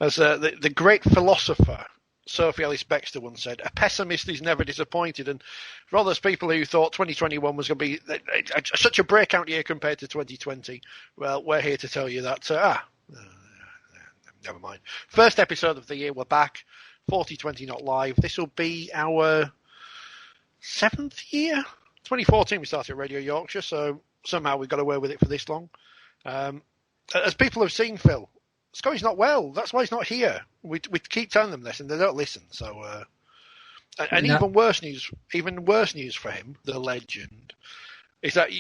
As the great philosopher Sophie Ellis-Bextor once said, a pessimist is never disappointed. And for all those people who thought 2021 was going to be such a breakout year compared to 2020, well, we're here to tell you that, never mind. First episode of the year, we're back. 4020 not live. This will be our 7th year. 2014 we started Radio Yorkshire, so somehow we've got away with it for this long. As people have seen, Phil, Scotty's not well. That's why he's not here. We keep telling them this, and they don't listen. So, even worse news for him, the legend, is that,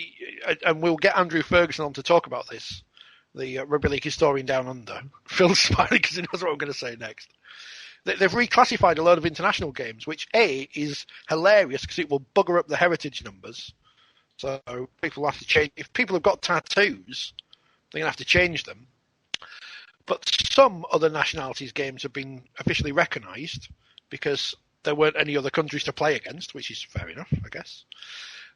and we'll get Andrew Ferguson on to talk about this, the Rugby League historian down under. Phil's smiling because he knows what I'm going to say next. They've reclassified a load of international games, which A, is hilarious because it will bugger up the heritage numbers. So people have to change. If people have got tattoos, they're going to have to change them. But some other nationalities' games have been officially recognised because there weren't any other countries to play against, which is fair enough, I guess.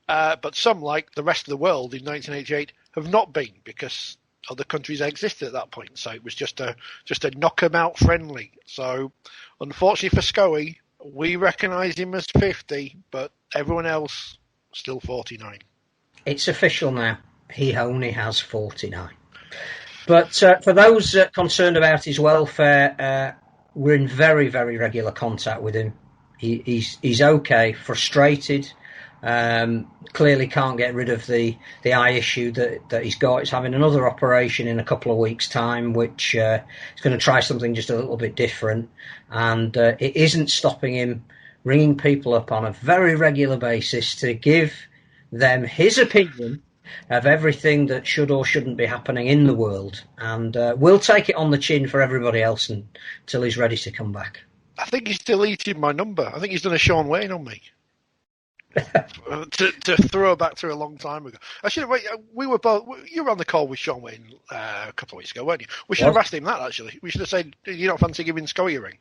But some, like the rest of the world in 1988, have not been because other countries existed at that point. So it was just a knock 'em out friendly. So unfortunately for Scoey, we recognise him as 50, but everyone else still 49. It's official now. He only has 49. But for those concerned about his welfare, we're in very, very regular contact with him. He's okay, frustrated, clearly can't get rid of the eye issue that he's got. He's having another operation in a couple of weeks' time, which he's going to try something just a little bit different. And it isn't stopping him ringing people up on a very regular basis to give them his opinion of everything that should or shouldn't be happening in the world. And we'll take it on the chin for everybody else until he's ready to come back. I think he's deleted my number. I think he's done a Sean Wayne on me. to throw back to a long time ago. We were both. You were on the call with Sean Wayne a couple of weeks ago, weren't you? We should have asked him that, actually. We should have said, you don't fancy giving Scully a ring?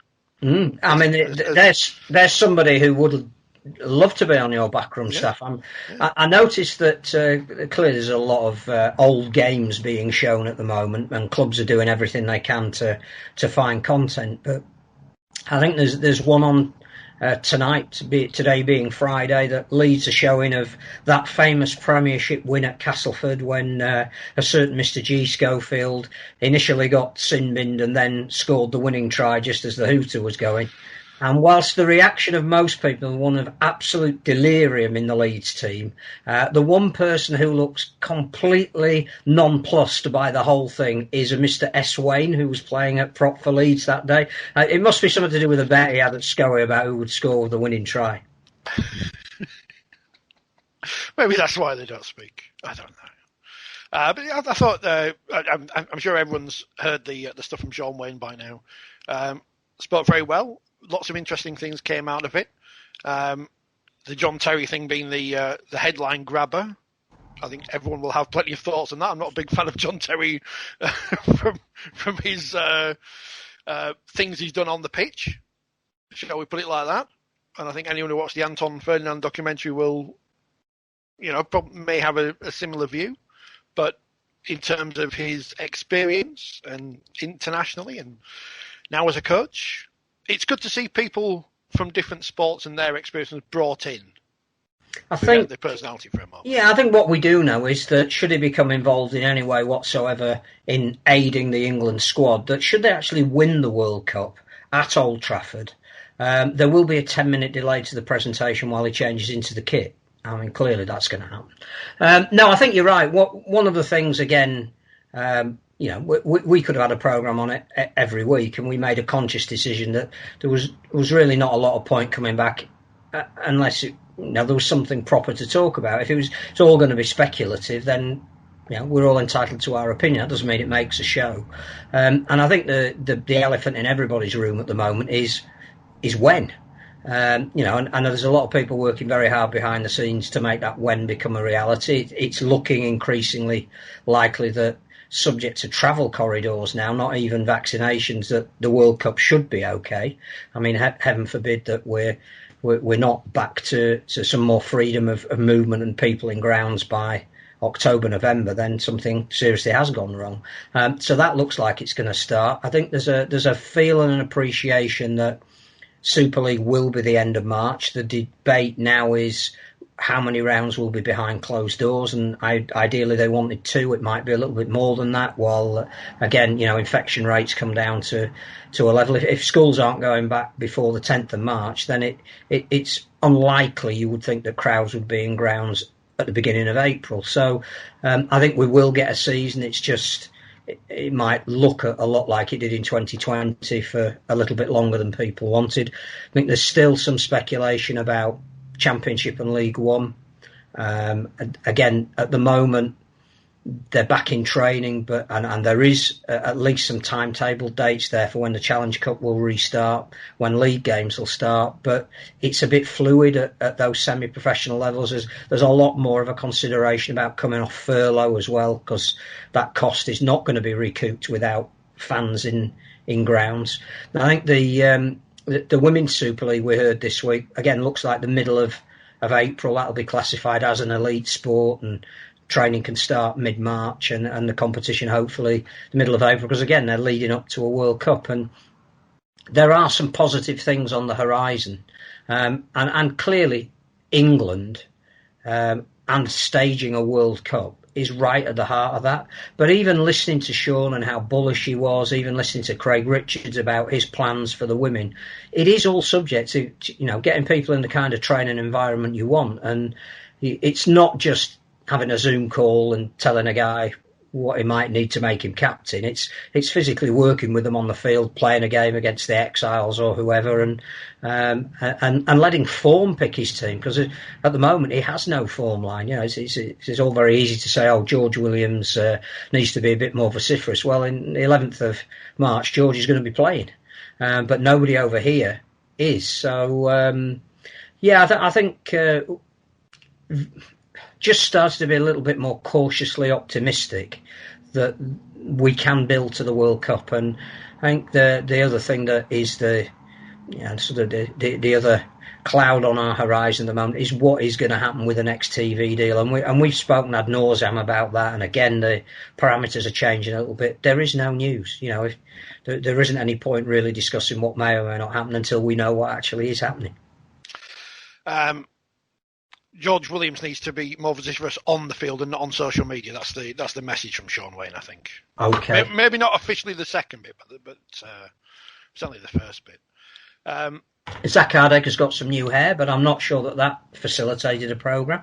I mean, there's somebody who would love to be on your backroom staff. I noticed that clearly there's a lot of old games being shown at the moment, and clubs are doing everything they can to find content. But I think there's one on tonight, today being Friday, that leads a showing of that famous Premiership win at Castleford when a certain Mr. G. Schofield initially got sin-binned and then scored the winning try just as the hooter was going. And whilst the reaction of most people is one of absolute delirium in the Leeds team, the one person who looks completely nonplussed by the whole thing is a Mr. S. Wayne, who was playing at prop for Leeds that day. It must be something to do with a bet he had at Scoey about who would score the winning try. Maybe that's why they don't speak. I don't know. But I thought, I'm sure everyone's heard the stuff from Sean Wayne by now. Spoke very well. Lots of interesting things came out of it. The John Terry thing being the headline grabber. I think everyone will have plenty of thoughts on that. I'm not a big fan of John Terry from his things he's done on the pitch. Shall we put it like that? And I think anyone who watched the Anton Ferdinand documentary will, may have a similar view. But in terms of his experience and internationally and now as a coach, it's good to see people from different sports and their experiences brought in. I think the personality for a moment. Yeah, I think what we do know is that should he become involved in any way whatsoever in aiding the England squad, that should they actually win the World Cup at Old Trafford, there will be a 10-minute delay to the presentation while he changes into the kit. I mean, clearly that's going to happen. No, I think you're right. One of the things, again, we could have had a programme on it every week, and we made a conscious decision that there was really not a lot of point coming back unless there was something proper to talk about. If it's all going to be speculative, then we're all entitled to our opinion. That doesn't mean it makes a show. And I think the elephant in everybody's room at the moment is when. And there's a lot of people working very hard behind the scenes to make that when become a reality. It's looking increasingly likely that, subject to travel corridors now, not even vaccinations, that the World Cup should be okay. I mean, heaven forbid that we're not back to some more freedom of movement and people in grounds by October, November, then something seriously has gone wrong. So that looks like it's going to start. I think there's a feeling and appreciation that Super League will be the end of March. The debate now is how many rounds will be behind closed doors, and ideally they wanted 2. It might be a little bit more than that, while again, infection rates come down to a level. If schools aren't going back before the 10th of March, then it's unlikely you would think that crowds would be in grounds at the beginning of April. So I think we will get a season. It's just it might look a lot like it did in 2020 for a little bit longer than people wanted. I think there's still some speculation about Championship and League One. Again, at the moment, they're back in training, and there is at least some timetable dates there for when the Challenge Cup will restart, when league games will start. But it's a bit fluid at those semi-professional levels. There's a lot more of a consideration about coming off furlough as well, because that cost is not going to be recouped without fans in grounds. And I think the Women's Super League we heard this week, again, looks like the middle of April. That'll be classified as an elite sport, and training can start mid-March, and the competition hopefully the middle of April, because again, they're leading up to a World Cup. And there are some positive things on the horizon. And clearly England and staging a World Cup is right at the heart of that. But even listening to Sean and how bullish he was, even listening to Craig Richards about his plans for the women, it is all subject to getting people in the kind of training environment you want. And it's not just having a Zoom call and telling a guy what he might need to make him captain. It's physically working with them on the field, playing a game against the Exiles or whoever, and letting form pick his team, because at the moment he has no form line. It's all very easy to say, George Williams needs to be a bit more vociferous. Well, in the 11th of March, George is going to be playing, but nobody over here is. So I think just started to be a little bit more cautiously optimistic that we can build to the World Cup. And I think the other thing that is the other cloud on our horizon at the moment is what is going to happen with the next TV deal. And we've spoken ad nauseam about that. And again, the parameters are changing a little bit. There is no news. If there isn't any point really discussing what may or may not happen until we know what actually is happening. George Williams needs to be more vociferous on the field and not on social media. That's the message from Sean Wayne, I think. Okay. Maybe not officially the second bit, but certainly the first bit. Zach Hardacre's got some new hair, but I'm not sure that facilitated a programme.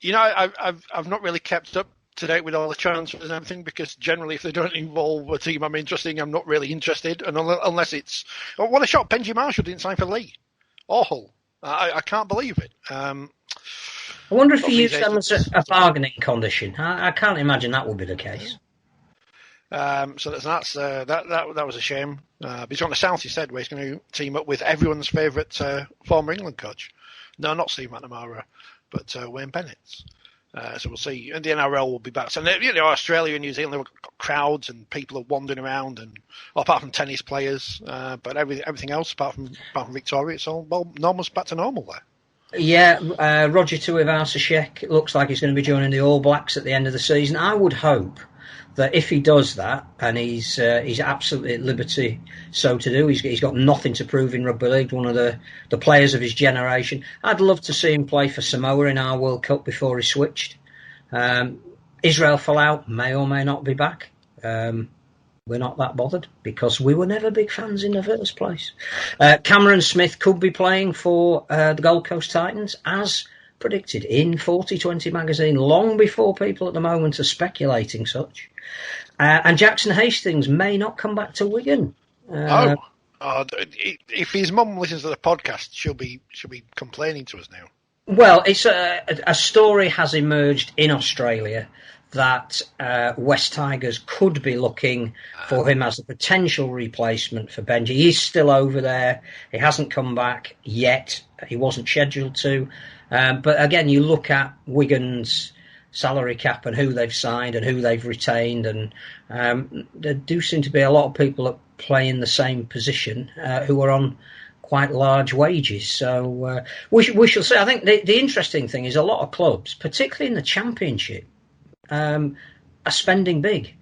I've not really kept up to date with all the transfers and everything, because generally if they don't involve a team I'm interested in, I'm not really interested, and unless it's... what a shock, Benji Marshall didn't sign for Lee or Hull. I can't believe it. I wonder if he used them as a bargaining condition. I can't imagine that would be the case. So that was a shame. But he's on the south, he said, where he's going to team up with everyone's favourite former England coach. No, not Steve McNamara, but Wayne Bennett. So we'll see. And the NRL will be back. So Australia and New Zealand, they've got crowds and people are wandering around, and apart from tennis players, but everything else apart from Victoria, it's all almost back to normal there. Yeah, Roger Tuivasa-Sheck looks like he's going to be joining the All Blacks at the end of the season. I would hope that if he does that, and he's absolutely at liberty so to do, he's got nothing to prove in Rugby League, one of the players of his generation. I'd love to see him play for Samoa in our World Cup before he switched. Israel Folau may or may not be back. We're not that bothered, because we were never big fans in the first place. Cameron Smith could be playing for the Gold Coast Titans, as predicted in Forty20 magazine, long before people at the moment are speculating such. And Jackson Hastings may not come back to Wigan. If his mum listens to the podcast, she'll be complaining to us now. Well, it's a story has emerged in Australia that West Tigers could be looking for him as a potential replacement for Benji. He's still over there. He hasn't come back yet. He wasn't scheduled to. But again, you look at Wigan's salary cap and who they've signed and who they've retained, and there do seem to be a lot of people that play in the same position who are on quite large wages. So we shall see. I think the interesting thing is a lot of clubs, particularly in the Championship, are spending big.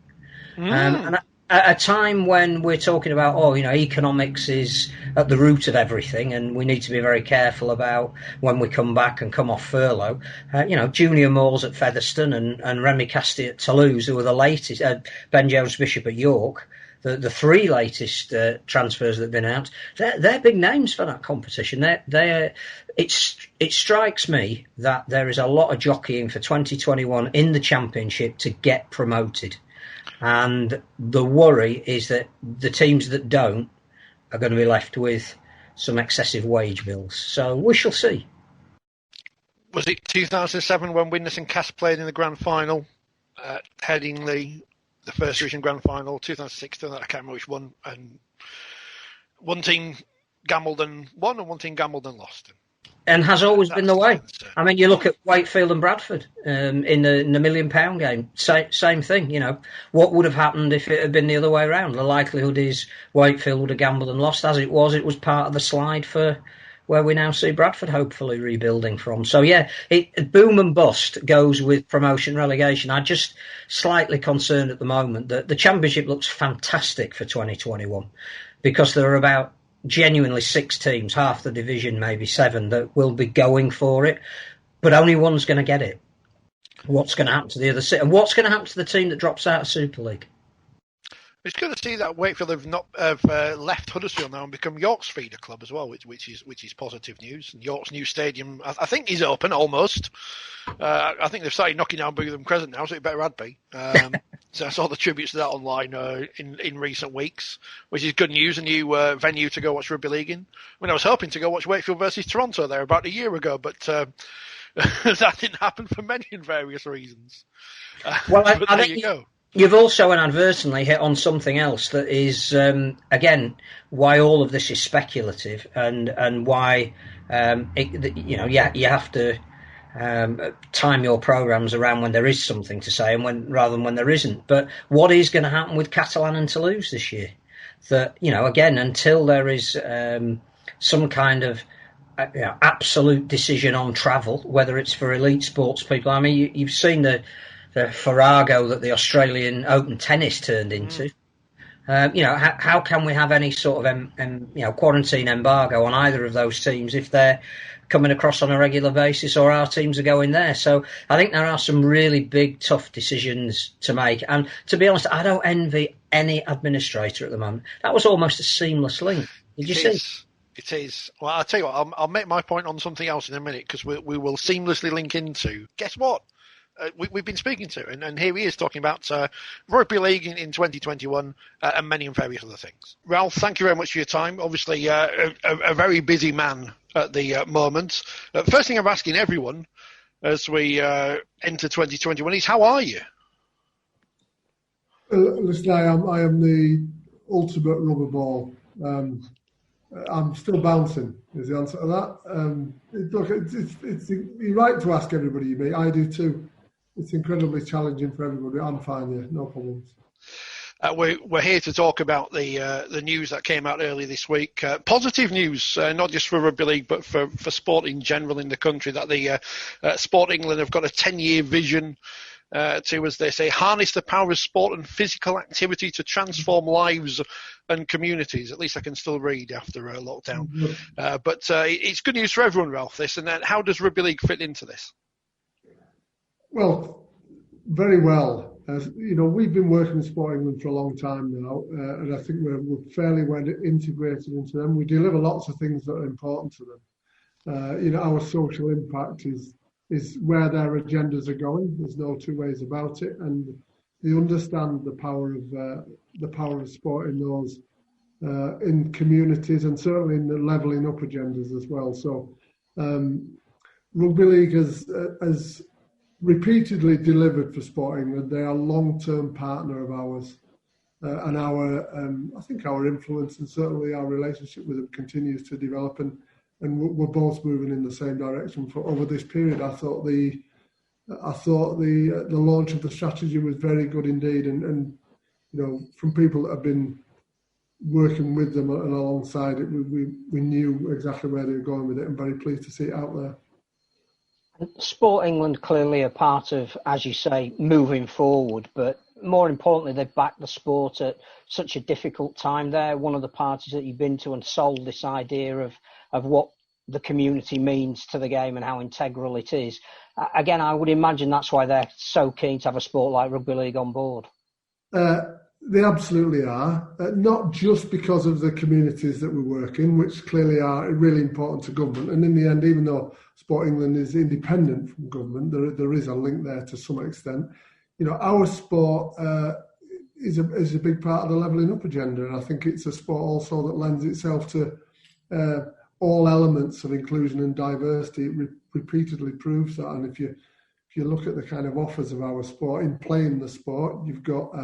And at a time when we're talking about, economics is at the root of everything, and we need to be very careful about when we come back and come off furlough. Junior Moores at Featherstone and Remy Casti at Toulouse, who are the latest, Ben Jones Bishop at York, the three latest transfers that have been announced, they're big names for that competition. It strikes me that there is a lot of jockeying for 2021 in the Championship to get promoted. And the worry is that the teams that don't are going to be left with some excessive wage bills. So we shall see. Was it 2007 when Widnes and Cass played in the grand final, heading the first division grand final? 2006, I can't remember which one. And one team gambled and won, and one team gambled and lost. And has always been the way. I mean, you look at Wakefield and Bradford in the £1 million game. Same thing. What would have happened if it had been the other way around? The likelihood is Wakefield would have gambled and lost. As it was part of the slide for where we now see Bradford hopefully rebuilding from. So yeah, boom and bust goes with promotion relegation. I'm just slightly concerned at the moment that the Championship looks fantastic for 2021 because there are about genuinely 6 teams, half the division, maybe 7, that will be going for it, but only one's going to get it. What's going to happen to the other 6? And what's going to happen to the team that drops out of Super League? It's good to see that Wakefield have left Huddersfield now and become York's feeder club as well, which is positive news. And York's new stadium, I think, is open almost. I think they've started knocking down Bootham Crescent now, so it better had be. So I saw the tributes to that online in recent weeks, which is good news. A new venue to go watch Rugby League in. I mean, I was hoping to go watch Wakefield versus Toronto there about a year ago, but that didn't happen for many and various reasons. Well, I think you go. You've also inadvertently hit on something else that is, again, why all of this is speculative and why you have to time your programmes around when there is something to say and rather than when there isn't. But what is going to happen with Catalan and Toulouse this year? That, again, until there is some kind of absolute decision on travel, whether it's for elite sports people. I mean, you've seen the farrago that the Australian Open tennis turned into. How can we have any sort of quarantine embargo on either of those teams if they're coming across on a regular basis or our teams are going there? So I think there are some really big, tough decisions to make. And to be honest, I don't envy any administrator at the moment. That was almost a seamless link. Did you see? It is. Well, I'll tell you what, I'll make my point on something else in a minute because we will seamlessly link into, guess what? We've been speaking to, and here he is talking about Rugby League in 2021 and many and various other things. Ralph, thank you very much for your time. Obviously, a very busy man at the moment. First thing I'm asking everyone as we enter 2021 is, how are you? Listen, I am the ultimate rubber ball. I'm still bouncing, is the answer to that. Look, it's you're right to ask everybody you meet. I do too. It's incredibly challenging for everybody. I'm fine, yeah, no problems. We're here to talk about the news that came out earlier this week. Positive news, not just for Rugby League, but for sport in general in the country, that the Sport England have got a 10-year vision to, as they say, harness the power of sport and physical activity to transform lives and communities. At least I can still read after lockdown. Mm-hmm. But it's good news for everyone, Ralph, this. And how does Rugby League fit into this? Well, very well. We've been working with Sport England for a long time now, and I think we're fairly well integrated into them. We deliver lots of things that are important to them. Our social impact is where their agendas are going. There's no two ways about it, and they understand the power of sport in those in communities, and certainly in the levelling up agendas as well. So, Rugby League has repeatedly delivered for Sport England. They are a long-term partner of ours, and I think our influence and certainly our relationship with them continues to develop, and we're both moving in the same direction. For over this period, I thought the launch of the strategy was very good indeed, and from people that have been working with them and alongside it, we knew exactly where they were going with it, and very pleased to see it out there. Sport England clearly a part of, as you say, moving forward, but more importantly, they've backed the sport at such a difficult time. They're one of the parties that you've been to and sold this idea of what the community means to the game and how integral it is. Again, I would imagine that's why they're so keen to have a sport like Rugby League on board. They absolutely are, not just because of the communities that we work in, which clearly are really important to government. And in the end, even though Sport England is independent from government, there is a link there to some extent. You know, our sport is a big part of the levelling up agenda, and I think it's a sport also that lends itself to all elements of inclusion and diversity. It repeatedly proves that, and if you look at the kind of offers of our sport in playing the sport, you've got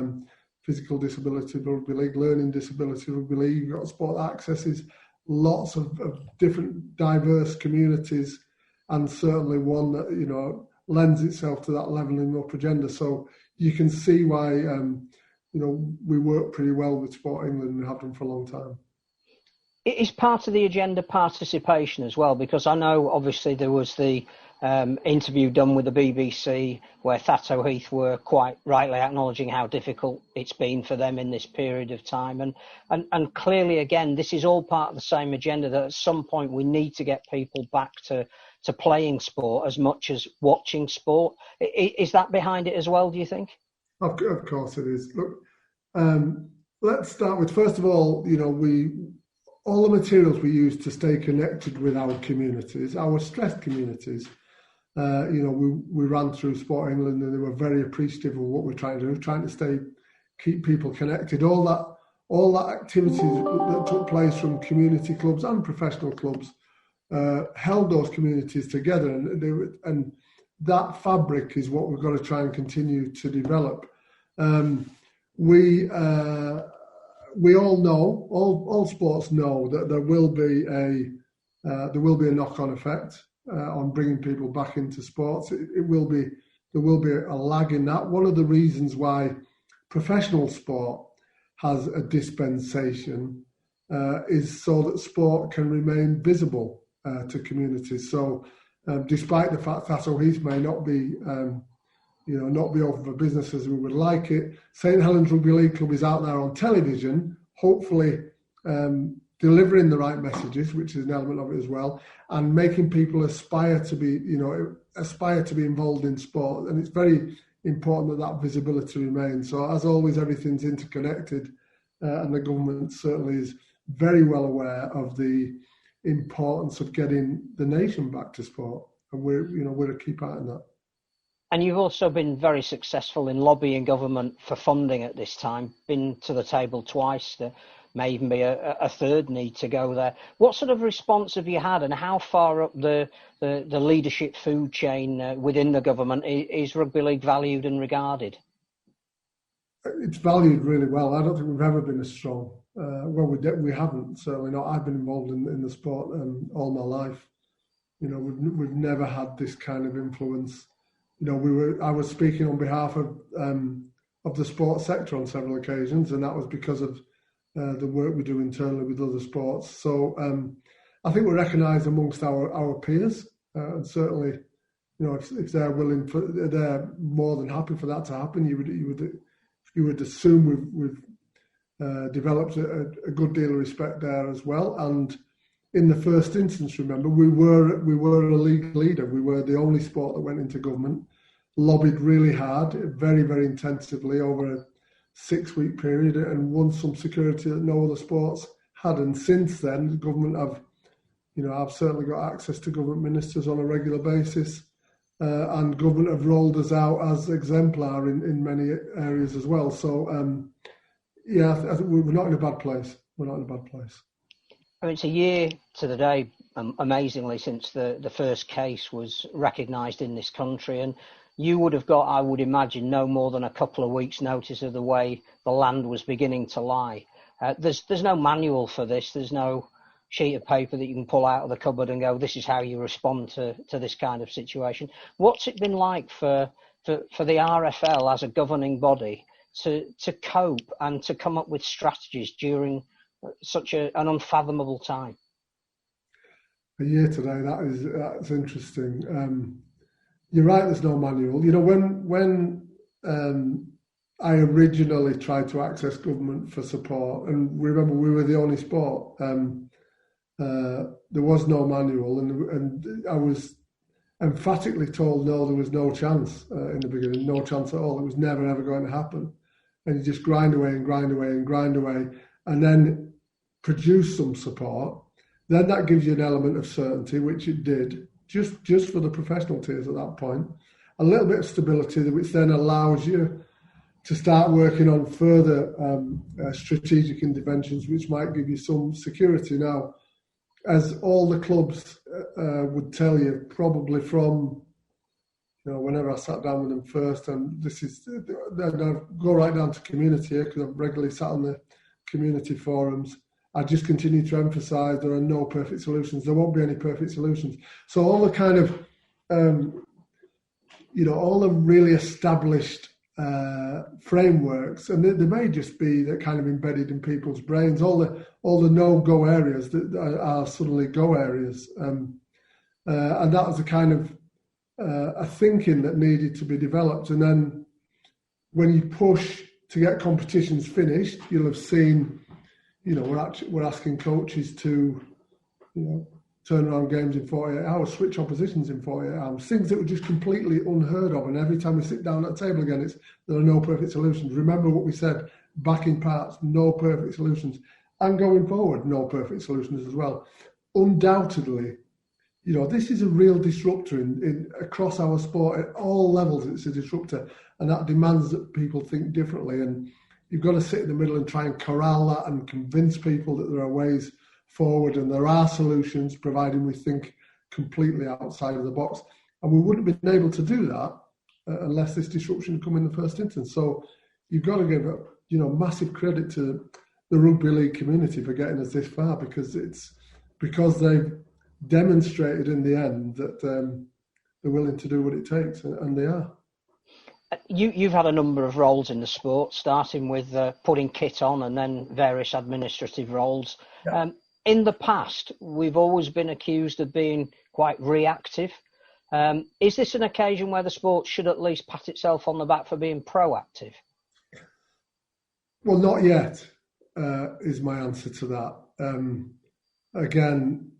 physical disability rugby league, learning disability rugby league, you've got sport accesses, lots of different diverse communities, and certainly one that, you know, lends itself to that levelling up agenda. So you can see why, you know, we work pretty well with Sport England and have done for a long time. It is part of the agenda participation as well, because I know obviously there was the interview done with the BBC where Thato Heath were quite rightly acknowledging how difficult it's been for them in this period of time. And clearly, again, this is all part of the same agenda that at some point we need to get people back to playing sport as much as watching sport. Is that behind it as well, do you think? Of course it is. Look, let's start with, first of all, you know, all the materials we use to stay connected with our communities, our stressed communities, you know, we ran through Sport England and they were very appreciative of what we're trying to do, trying to keep people connected. All that activities that took place from community clubs and professional clubs held those communities together, and that fabric is what we've got to try and continue to develop. We all know, all sports know that there will be a knock-on effect on bringing people back into sports. There will be a lag in that. One of the reasons why professional sport has a dispensation is so that sport can remain visible to communities. So, despite the fact that Thato Heath may not be not be open for business as we would like it, St Helens Rugby League Club is out there on television, hopefully delivering the right messages, which is an element of it as well, and making people aspire to be involved in sport. And it's very important that visibility remains. So as always, everything's interconnected, and the government certainly is very well aware of the importance of getting the nation back to sport, and we're a key part in that. And you've also been very successful in lobbying government for funding at this time, been to the table twice. There may even be a third need to go there. What sort of response have you had, and how far up the leadership food chain within the government is Rugby League valued and regarded? It's valued really well. I don't think we've ever been as strong. We haven't, certainly not. I've been involved in the sport all my life. You know, we've never had this kind of influence. You know, I was speaking on behalf of the sports sector on several occasions, and that was because of the work we do internally with other sports. So I think we're recognised amongst our peers, and certainly, you know, if they're willing, they're more than happy for that to happen. You would assume we've developed a good deal of respect there as well. And in the first instance, remember, we were a league leader. We were the only sport that went into government, lobbied really hard, very, very intensively over a 6-week period, and won some security that no other sports had. And since then, the government I've certainly got access to government ministers on a regular basis, and government have rolled us out as exemplar in many areas as well. So, I think we're not in a bad place. We're not in a bad place. I mean, it's a year to the day, amazingly, since the first case was recognised in this country, and you would have got, I would imagine, no more than a couple of weeks' notice of the way the land was beginning to lie. There's no manual for this. There's no sheet of paper that you can pull out of the cupboard and go, this is how you respond to this kind of situation. What's it been like for the RFL as a governing body to cope and to come up with strategies during such an unfathomable time? A year today, that's interesting. You're right, there's no manual. You know, when I originally tried to access government for support, and remember we were the only sport, there was no manual, and I was emphatically told no, there was no chance in the beginning, no chance at all. It was never ever going to happen. And you just grind away and grind away and grind away, and then produce some support. Then that gives you an element of certainty, which it did, just for the professional tiers at that point. A little bit of stability, which then allows you to start working on further strategic interventions, which might give you some security. Now, as all the clubs would tell you, probably from, you know, whenever I sat down with them first, and this is, I go right down to community here because I've regularly sat on the community forums. I just continue to emphasise there are no perfect solutions. There won't be any perfect solutions. So all the kind of, all the really established frameworks, and they may just be that kind of embedded in people's brains. All the no-go areas that are suddenly go areas, and that was the kind of a thinking that needed to be developed. And then when you push to get competitions finished, you'll have seen. We're asking coaches to, turn around games in 48 hours, switch oppositions in 48 hours, things that were just completely unheard of. And every time we sit down at the table again, there are no perfect solutions. Remember what we said back in parts, no perfect solutions. And going forward, no perfect solutions as well. Undoubtedly, this is a real disruptor in across our sport at all levels. It's a disruptor, and that demands that people think differently. And you've got to sit in the middle and try and corral that and convince people that there are ways forward and there are solutions, providing we think completely outside of the box. And we wouldn't have been able to do that unless this disruption come in the first instance. So you've got to give massive credit to the Rugby League community for getting us this far, because they've demonstrated in the end that they're willing to do what it takes, and they are. You've had a number of roles in the sport, starting with putting kit on and then various administrative roles. Yeah. In the past, we've always been accused of being quite reactive. Is this an occasion where the sport should at least pat itself on the back for being proactive? Well, not yet, is my answer to that. Again,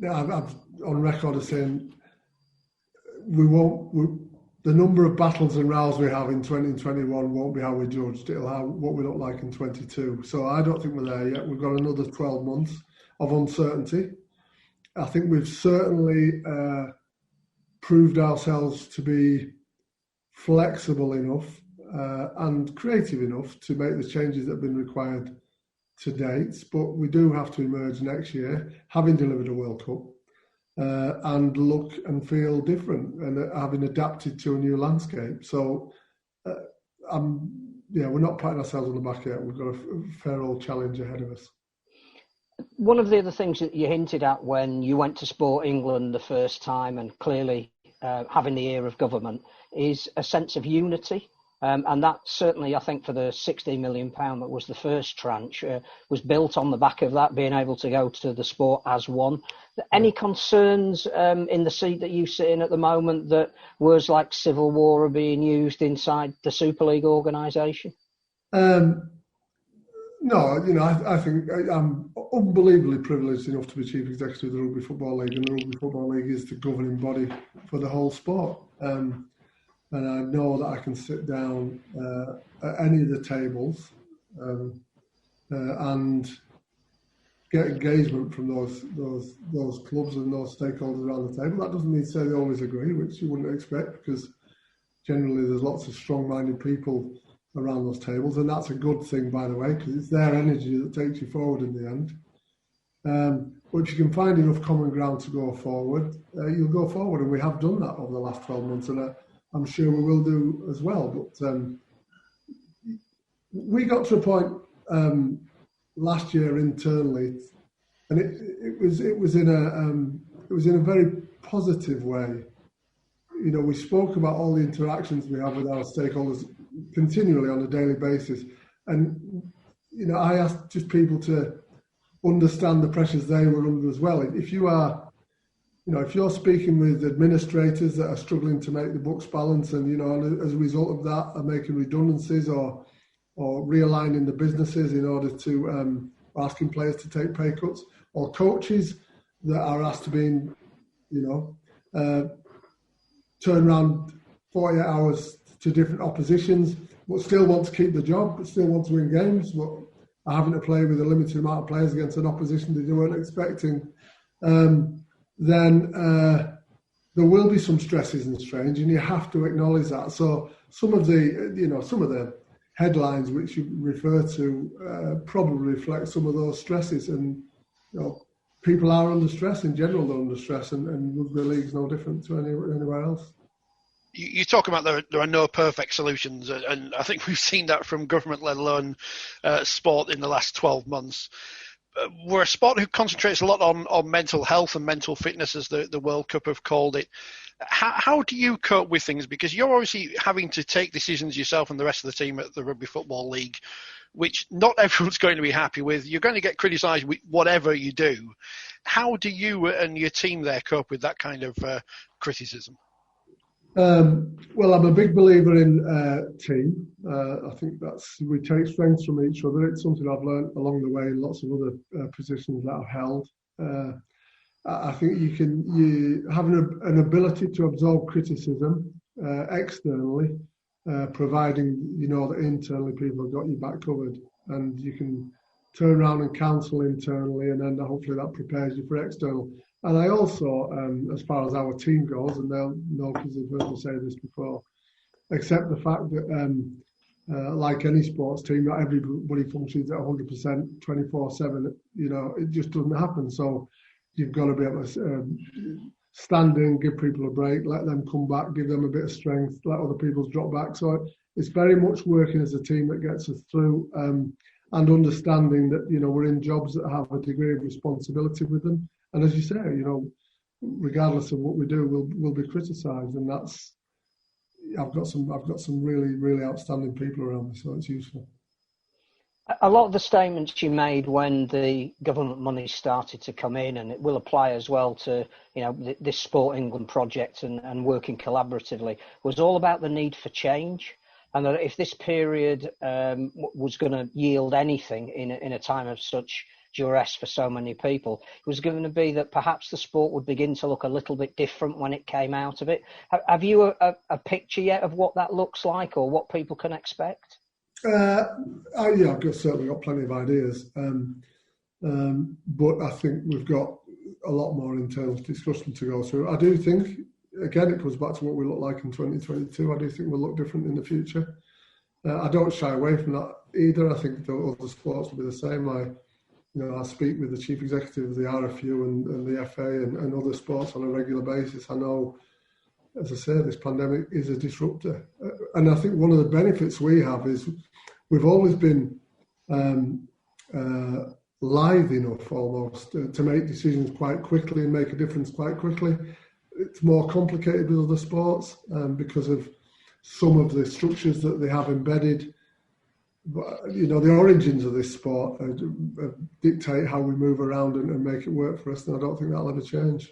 I'm on record as saying the number of battles and rows we have in 2021 won't be how we're judged. It'll have what we look like in 22. So I don't think we're there yet. We've got another 12 months of uncertainty. I think we've certainly proved ourselves to be flexible enough and creative enough to make the changes that have been required to date. But we do have to emerge next year, having delivered a World Cup. And look and feel different, and having adapted to a new landscape. So, we're not patting ourselves on the back yet. We've got a fair old challenge ahead of us. One of the other things that you hinted at when you went to Sport England the first time, and clearly having the ear of government, is a sense of unity. And that certainly, I think, for the £16 million that was the first tranche, was built on the back of that, being able to go to the sport as one. Any concerns in the seat that you sit in at the moment that words like civil war are being used inside the Super League organisation? No, I think I'm unbelievably privileged enough to be Chief Executive of the Rugby Football League, and the Rugby Football League is the governing body for the whole sport. And I know that I can sit down at any of the tables and get engagement from those clubs and those stakeholders around the table. That doesn't mean to say they always agree, which you wouldn't expect, because generally there's lots of strong-minded people around those tables, and that's a good thing, by the way, because it's their energy that takes you forward in the end. But if you can find enough common ground to go forward, you'll go forward, and we have done that over the last 12 months, and I'm sure we will do as well. But we got to a point last year internally, and it was in a very positive way. We spoke about all the interactions we have with our stakeholders continually on a daily basis, and I ask just people to understand the pressures they were under as well. If you are, if you're speaking with administrators that are struggling to make the books balance and, as a result of that are making redundancies or realigning the businesses in order to asking players to take pay cuts, or coaches that are asked to be, turn around 48 hours to different oppositions, but still want to keep the job, but still want to win games, but are having to play with a limited amount of players against an opposition that they weren't expecting, then there will be some stresses and strains, and you have to acknowledge that. So some of the headlines which you refer to probably reflect some of those stresses, and people are under stress in general. They're under stress, and rugby league's no different to anywhere else. You talk about there are no perfect solutions, and I think we've seen that from government, let alone sport, in the last 12 months. We're a sport who concentrates a lot on mental health and mental fitness, as the World Cup have called it. How do you cope with things? Because you're obviously having to take decisions yourself and the rest of the team at the Rugby Football League, which not everyone's going to be happy with. You're going to get criticised with whatever you do. How do you and your team there cope with that kind of criticism? Well, I'm a big believer in team. I think we take strengths from each other. It's something I've learned along the way in lots of other positions that I've held. I think you have an ability to absorb criticism externally, providing you know that internally people have got your back covered, and you can turn around and counsel internally, and then hopefully that prepares you for external. And I also, as far as our team goes, and they'll know because they've heard me say this before, accept the fact that, like any sports team, not everybody functions at 100% 24/7. It just doesn't happen. So you've got to be able to stand in, give people a break, let them come back, give them a bit of strength, let other people drop back. So it's very much working as a team that gets us through, and understanding that we're in jobs that have a degree of responsibility with them. And as you say, regardless of what we do, we'll be criticised, and I've got some really, really outstanding people around me, so it's useful. A lot of the statements you made when the government money started to come in, and it will apply as well to this Sport England project and working collaboratively, was all about the need for change, and that if this period was going to yield anything in a time of such duress for so many people, it was going to be that perhaps the sport would begin to look a little bit different when it came out of it. Have you a picture yet of what that looks like, or what people can expect? I've certainly got plenty of ideas, but I think we've got a lot more internal discussion to go through. I do think, again, it comes back to what we look like in 2022. I do think we'll look different in the future. I don't shy away from that either. I think the other sports will be the same. I speak with the chief executive of the RFU and the FA and other sports on a regular basis. I know, as I say, this pandemic is a disruptor. And I think one of the benefits we have is we've always been live enough almost to make decisions quite quickly and make a difference quite quickly. It's more complicated with other sports because of some of the structures that they have embedded. But, the origins of this sport dictate how we move around and make it work for us, and I don't think that'll ever change.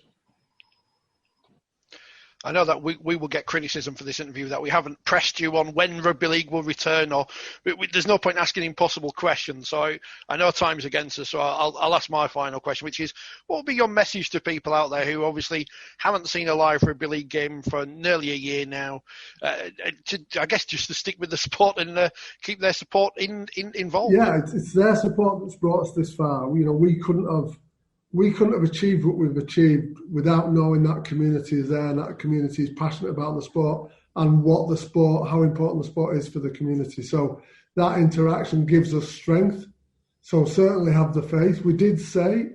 I know that we will get criticism for this interview that we haven't pressed you on when Rugby League will return, or there's no point asking impossible questions. So I know time's against us, so I'll ask my final question, which is, what would be your message to people out there who obviously haven't seen a live Rugby League game for nearly a year now, I guess just to stick with the sport and keep their support involved? Yeah, it's their support that's brought us this far. We couldn't have achieved what we've achieved without knowing that community is there and that community is passionate about the sport and how important the sport is for the community. So that interaction gives us strength. So certainly have the faith. We did say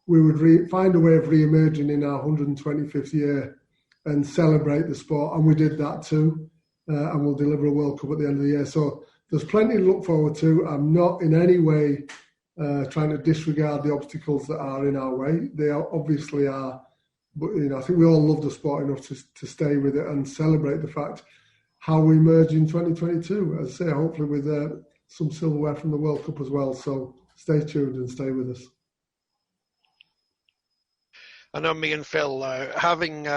we would find a way of re-emerging in our 125th year and celebrate the sport, and we did that too. And we'll deliver a World Cup at the end of the year. So there's plenty to look forward to. I'm not in any way trying to disregard the obstacles that are in our way. They obviously are, but I think we all love the sport enough to stay with it and celebrate the fact how we emerge in 2022. As I say, hopefully with some silverware from the World Cup as well. So stay tuned and stay with us. I know me and Phil, having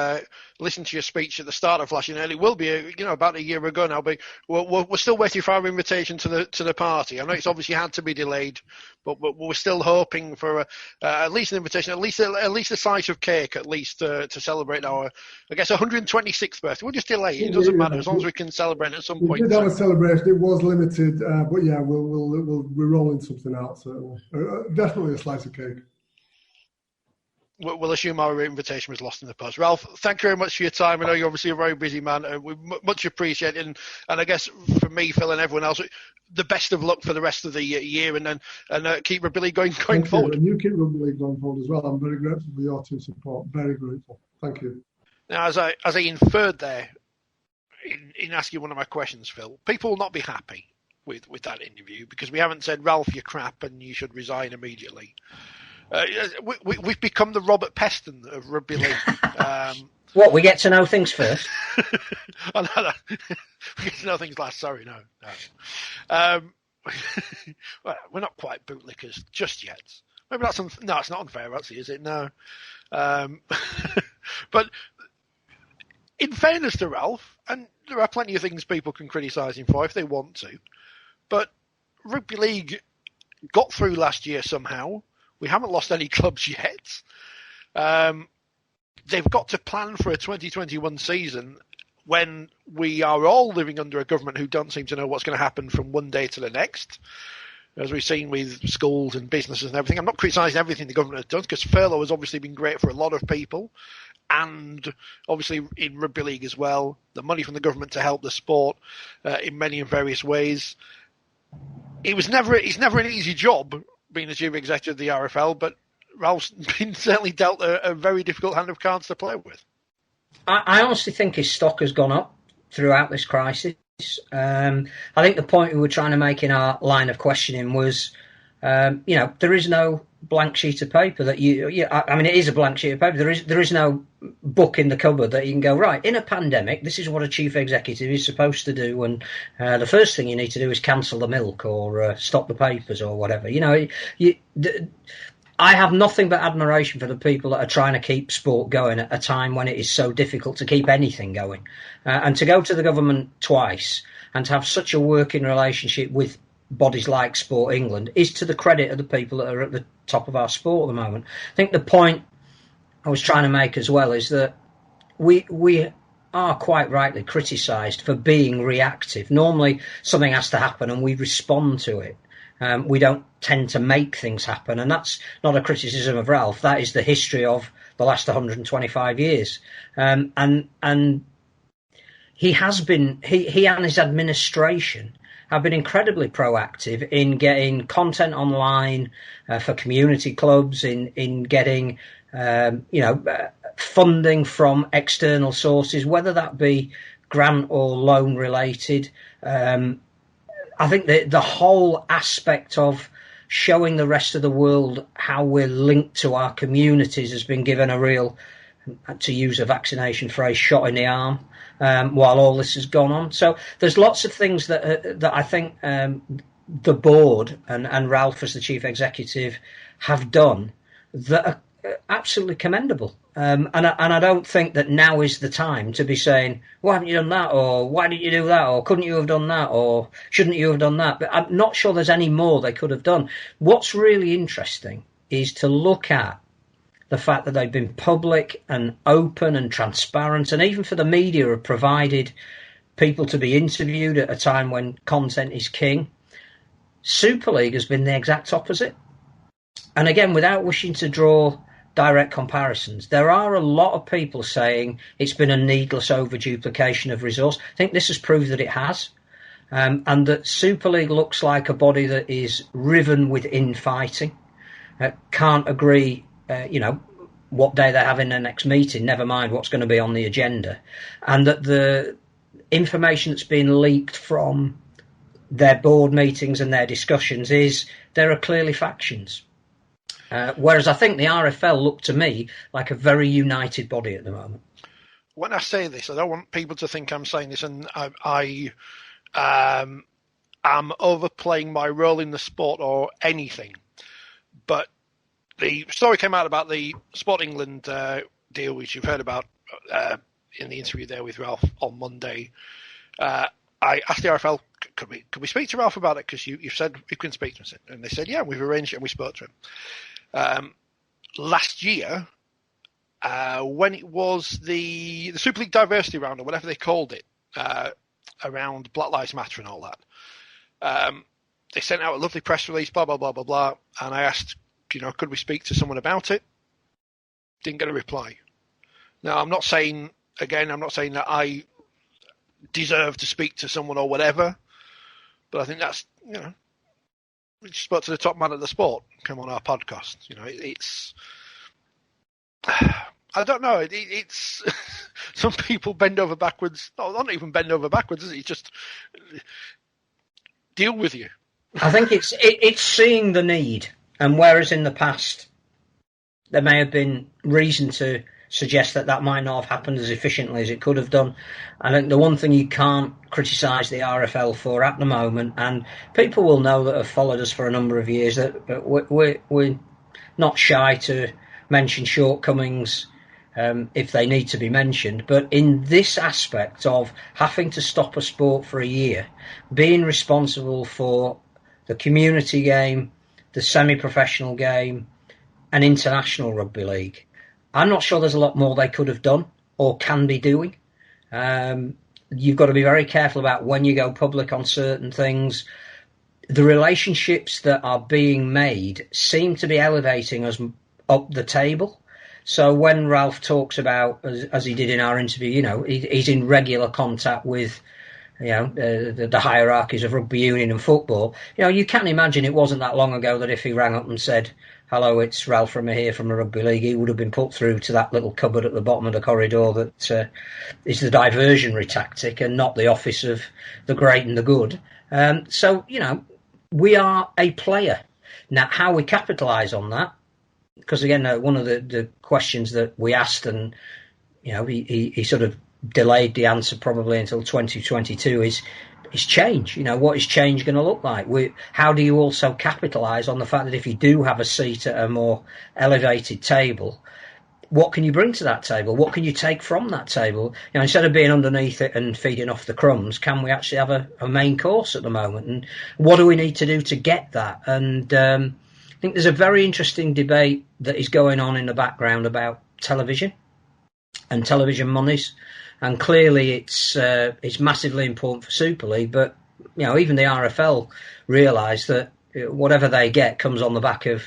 listened to your speech at the start of last year, and it will be, about a year ago now, but we're still waiting for our invitation to the party. I know it's obviously had to be delayed, but we're still hoping for at least an invitation, at least a slice of cake, at least to celebrate our, I guess, 126th birthday. We'll just delay it. It doesn't matter as long as we can celebrate at some point. We did have a celebration. It was limited, but yeah, we're rolling something out. So definitely a slice of cake. We'll assume our invitation was lost in the post. Ralph, thank you very much for your time. I know you're obviously a very busy man. We much appreciate it. And I guess for me, Phil, and everyone else, the best of luck for the rest of the year and keep Rugby League going forward. And you keep Rugby League going forward as well. I'm very grateful for your team support. Very grateful. Thank you. Now, as I inferred there in asking one of my questions, Phil, people will not be happy with that interview because we haven't said, Ralph, you're crap and you should resign immediately. We've become the Robert Peston of Rugby League. What, we get to know things first? Oh, no. We get to know things last. Sorry, no. Well, we're not quite bootlickers just yet. Maybe that's no, it's not unfair, actually, is it? No. But in fairness to Ralph, and there are plenty of things people can criticise him for if they want to, but Rugby League got through last year somehow. We haven't lost any clubs yet. They've got to plan for a 2021 season when we are all living under a government who don't seem to know what's going to happen from one day to the next, as we've seen with schools and businesses and everything. I'm not criticising everything the government has done because furlough has obviously been great for a lot of people, and obviously in Rugby League as well, the money from the government to help the sport in many and various ways. It's never an easy job being the chief executive of the RFL, but Ralph's been certainly dealt a very difficult hand of cards to play with. I honestly think his stock has gone up throughout this crisis. I think the point we were trying to make in our line of questioning was, there is no blank sheet of paper that it is a blank sheet of paper. There is no book in the cupboard that you can go, right, in a pandemic, this is what a chief executive is supposed to do, and the first thing you need to do is cancel the milk or stop the papers or whatever. I have nothing but admiration for the people that are trying to keep sport going at a time when it is so difficult to keep anything going. And to go to the government twice and to have such a working relationship with bodies like Sport England is to the credit of the people that are at the top of our sport at the moment. I think the point I was trying to make as well is that we are quite rightly criticised for being reactive. Normally something has to happen and we respond to it. We don't tend to make things happen, and that's not a criticism of Ralph. That is the history of the last 125 years. And he has been, he and his administration have been incredibly proactive in getting content online for community clubs, in getting funding from external sources, whether that be grant or loan related. I think the whole aspect of showing the rest of the world how we're linked to our communities has been given a real, to use a vaccination phrase, shot in the arm while all this has gone on. So there's lots of things that I think the board and Ralph as the chief executive have done that are absolutely commendable. And I don't think that now is the time to be saying, why haven't you done that? Or why didn't you do that? Or couldn't you have done that? Or shouldn't you have done that? But I'm not sure there's any more they could have done. What's really interesting is to look at the fact that they've been public and open and transparent, and even for the media have provided people to be interviewed at a time when content is king. Super League has been the exact opposite. And again, without wishing to draw direct comparisons, there are a lot of people saying it's been a needless overduplication of resource. I think this has proved that it has, and that Super League looks like a body that is riven with infighting, can't agree what day they're having their next meeting, never mind what's going to be on the agenda, and that the information that's been leaked from their board meetings and their discussions is there are clearly factions. Whereas I think the RFL look to me like a very united body at the moment. When I say this, I don't want people to think I'm saying this, and I am overplaying my role in the sport or anything, but the story came out about the Sport England deal, which you've heard about in the interview there with Ralph on Monday. I asked the RFL, could we speak to Ralph about it? Because you said we couldn't speak to him. And they said, yeah, we've arranged it and we spoke to him. Last year, when it was the Super League diversity round or whatever they called it, around Black Lives Matter and all that, they sent out a lovely press release, blah, blah, blah, blah, blah. And I asked, could we speak to someone about it? Didn't get a reply. Now, I'm not saying that I deserve to speak to someone or whatever, but I think that's, we just spoke to the top man of the sport, come on our podcast. It's, I don't know, it's, some people bend over backwards. No, not even bend over backwards, is it? It's just deal with you. I think it's seeing the need. And whereas in the past there may have been reason to suggest that might not have happened as efficiently as it could have done, I think the one thing you can't criticise the RFL for at the moment, and people will know that have followed us for a number of years, that we're not shy to mention shortcomings if they need to be mentioned. But in this aspect of having to stop a sport for a year, being responsible for the community game, the semi-professional game, and international rugby league, I'm not sure there's a lot more they could have done or can be doing. You've got to be very careful about when you go public on certain things. The relationships that are being made seem to be elevating us up the table. So when Ralph talks about, as he did in our interview, he's in regular contact with the hierarchies of rugby union and football. You can imagine it wasn't that long ago that if he rang up and said, hello, it's Ralph from here from the Rugby League, he would have been put through to that little cupboard at the bottom of the corridor that is the diversionary tactic and not the office of the great and the good. So, we are a player. Now, how we capitalise on that, because again, one of the questions that we asked, and he sort of delayed the answer probably until 2022, is change. What is change going to look like? How do you also capitalise on the fact that if you do have a seat at a more elevated table, what can you bring to that table? What can you take from that table? Instead of being underneath it and feeding off the crumbs, can we actually have a main course at the moment? And what do we need to do to get that? And I think there's a very interesting debate that is going on in the background about television and television monies. And clearly it's massively important for Super League, but even the RFL realise that whatever they get comes on the back of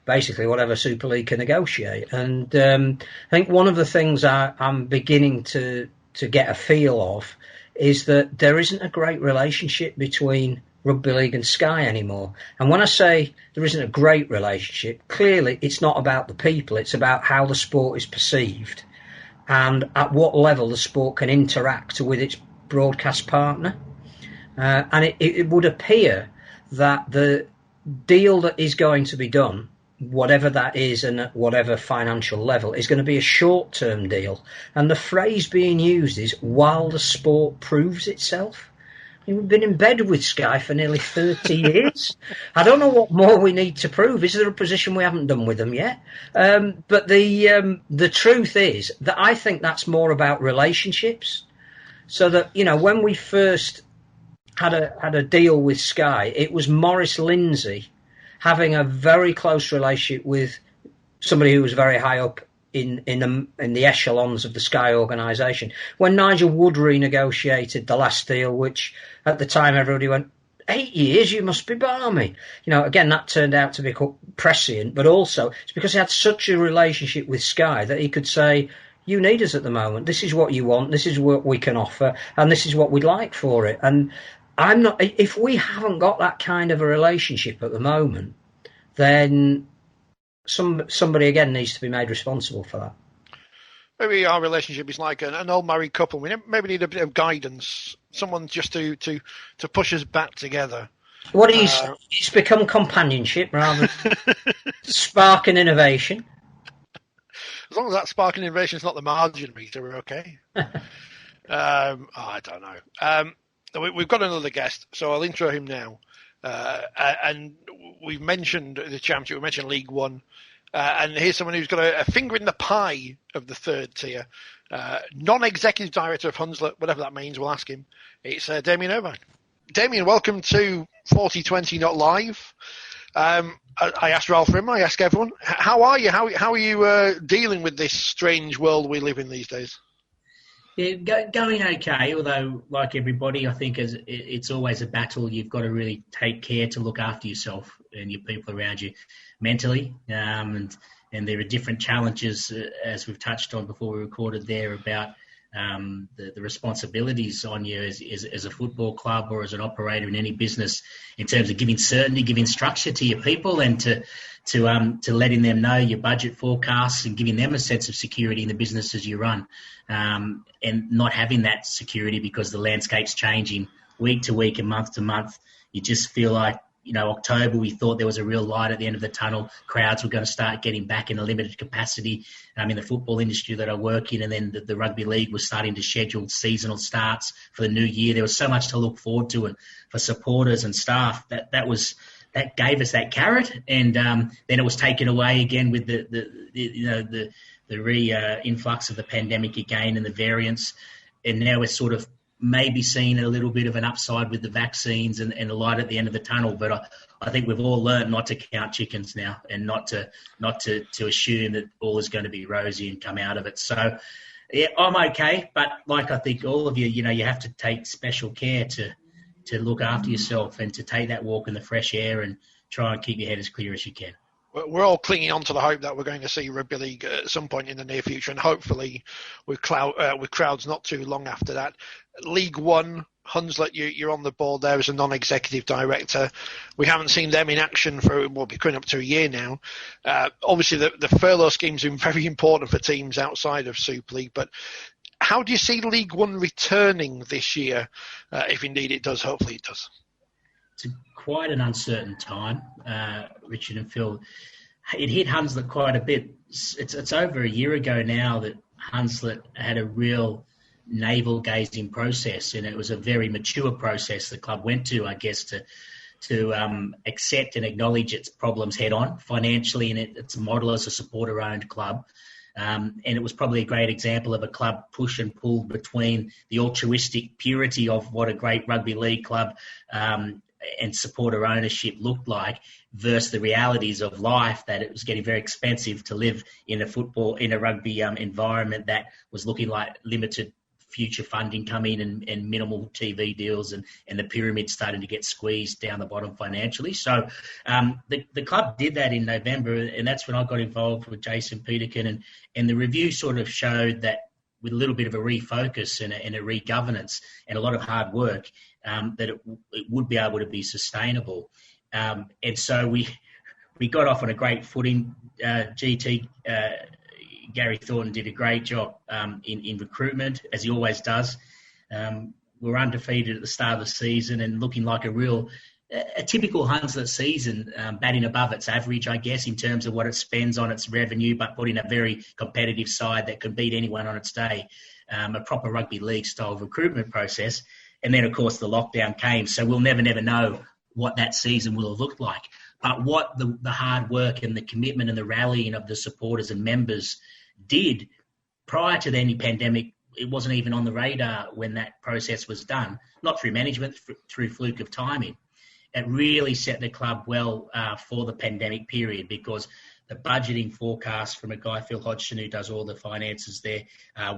basically whatever Super League can negotiate. And I think one of the things I'm beginning to get a feel of is that there isn't a great relationship between Rugby League and Sky anymore. And when I say there isn't a great relationship, clearly it's not about the people, it's about how the sport is perceived and at what level the sport can interact with its broadcast partner. And it would appear that the deal that is going to be done, whatever that is and at whatever financial level, is going to be a short-term deal. And the phrase being used is, while the sport proves itself. We've been in bed with Sky for nearly 30 years. I don't know what more we need to prove. Is there a position we haven't done with them yet? But the truth is that I think that's more about relationships. So that, when we first had a deal with Sky, it was Maurice Lindsay having a very close relationship with somebody who was very high up in the echelons of the Sky organisation. When Nigel Wood renegotiated the last deal, which at the time everybody went, 8 years, you must be balmy. Again, that turned out to be prescient, but also it's because he had such a relationship with Sky that he could say, you need us at the moment. This is what you want. This is what we can offer. And this is what we'd like for it. And if we haven't got that kind of a relationship at the moment, then somebody again needs to be made responsible for that. Maybe our relationship is like an old married couple. We maybe need a bit of guidance, someone just to push us back together. What it's become companionship rather than spark and innovation. As long as that spark and innovation is not the margin meter, we're okay. I don't know. we've got another guest, so I'll intro him now. And we've mentioned the championship, we mentioned League One, and here's someone who's got a finger in the pie of the third tier. Non-executive director of Hunslet, whatever that means, we'll ask him. It's Damian Irvine. Damian, welcome to 4020 Not Live. I asked Ralph Rimmer, I ask everyone, how are you? How are you dealing with this strange world we live in these days? Yeah, going okay, although like everybody, I think it's always a battle. You've got to really take care to look after yourself and your people around you mentally. And there are different challenges, as we've touched on before we recorded there, about the responsibilities on you as a football club or as an operator in any business, in terms of giving certainty, giving structure to your people, and to letting them know your budget forecasts and giving them a sense of security in the businesses you run, and not having that security because the landscape's changing week to week and month to month. You just feel like, October, we thought there was a real light at the end of the tunnel. Crowds were going to start getting back in a limited capacity in the football industry that I work in, and then the Rugby League was starting to schedule seasonal starts for the new year. There was so much to look forward to, and for supporters and staff, that gave us that carrot, and then it was taken away again with the influx of the pandemic again and the variants, and now we're sort of maybe seeing a little bit of an upside with the vaccines and a light at the end of the tunnel. But I think we've all learned not to count chickens now, and not to assume that all is going to be rosy and come out of it. So, yeah, I'm okay. But like I think all of you, you have to take special care to look after yourself and to take that walk in the fresh air and try and keep your head as clear as you can. We're all clinging on to the hope that we're going to see Rugby League at some point in the near future, and hopefully with crowds not too long after that. League One, Hunslet, you're on the board there as a non-executive director. We haven't seen them in action for, we'll be coming up to a year now. Obviously, the furlough scheme's been very important for teams outside of Super League, but how do you see League One returning this year, if indeed it does? Hopefully it does. It's quite an uncertain time, Richard and Phil. It hit Hunslet quite a bit. It's over a year ago now that Hunslet had a real navel-gazing process, and it was a very mature process the club went to, I guess, to accept and acknowledge its problems head-on financially, and its model as a supporter-owned club. And it was probably a great example of a club push and pull between the altruistic purity of what a great rugby league club and supporter ownership looked like versus the realities of life, that it was getting very expensive to live in a rugby environment that was looking like limited future funding coming and minimal TV deals, and the pyramid starting to get squeezed down the bottom financially. So the club did that in November, and that's when I got involved with Jason Peterkin, and the review sort of showed that with a little bit of a refocus and a re-governance and a lot of hard work, that it would be able to be sustainable. And so we got off on a great footing. GT Gary Thornton did a great job in recruitment, as he always does. We were undefeated at the start of the season and looking like a typical Hunslet season, batting above its average, I guess, in terms of what it spends on its revenue, but putting a very competitive side that can beat anyone on its day, a proper rugby league style recruitment process. And then, of course, the lockdown came, so we'll never know what that season will have looked like. But what the hard work and the commitment and the rallying of the supporters and members did prior to any pandemic, it wasn't even on the radar when that process was done, not through management, through fluke of timing. It really set the club well for the pandemic period, because the budgeting forecast from a guy, Phil Hodgson, who does all the finances there,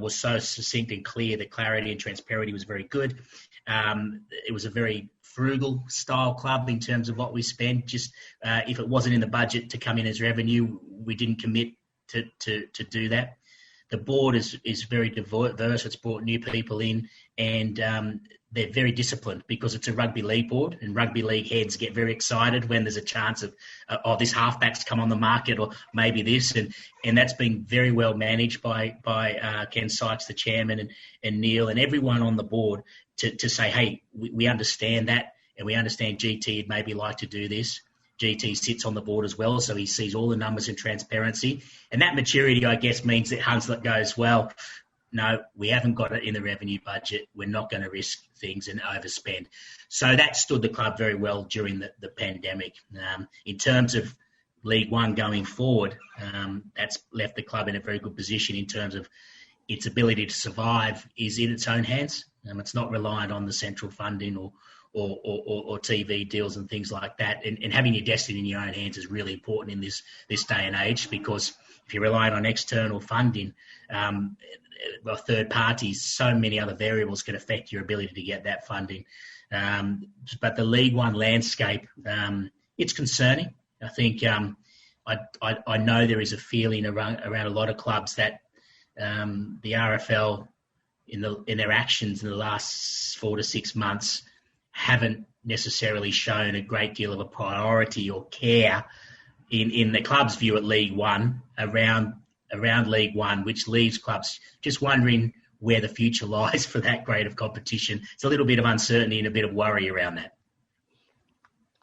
was so succinct and clear. The clarity and transparency was very good. It was a very frugal style club in terms of what we spent. Just if it wasn't in the budget to come in as revenue, we didn't commit to do that. The board is very diverse. It's brought new people in, and they're very disciplined because it's a rugby league board, and rugby league heads get very excited when there's a chance of this halfback's come on the market, or maybe this, and that's been very well managed by Ken Sykes, the chairman, and Neil and everyone on the board to say, hey, we understand that, and we understand GT would maybe like to do this. GT sits on the board as well, so he sees all the numbers and transparency. And that maturity, I guess, means that Hunslet goes, well, no, we haven't got it in the revenue budget. We're not going to risk things and overspend. So that stood the club very well during the pandemic. In terms of League One going forward, that's left the club in a very good position in terms of its ability to survive is in its own hands. It's not reliant on the central funding or TV deals and things like that. And having your destiny in your own hands is really important in this day and age, because if you're relying on external funding, or third parties, so many other variables can affect your ability to get that funding. But the League One landscape, it's concerning. I think I know there is a feeling around a lot of clubs that the RFL in their actions in the last 4 to 6 months haven't necessarily shown a great deal of a priority or care in the club's view at League One around League One, which leaves clubs just wondering where the future lies for that grade of competition. It's a little bit of uncertainty and a bit of worry around that.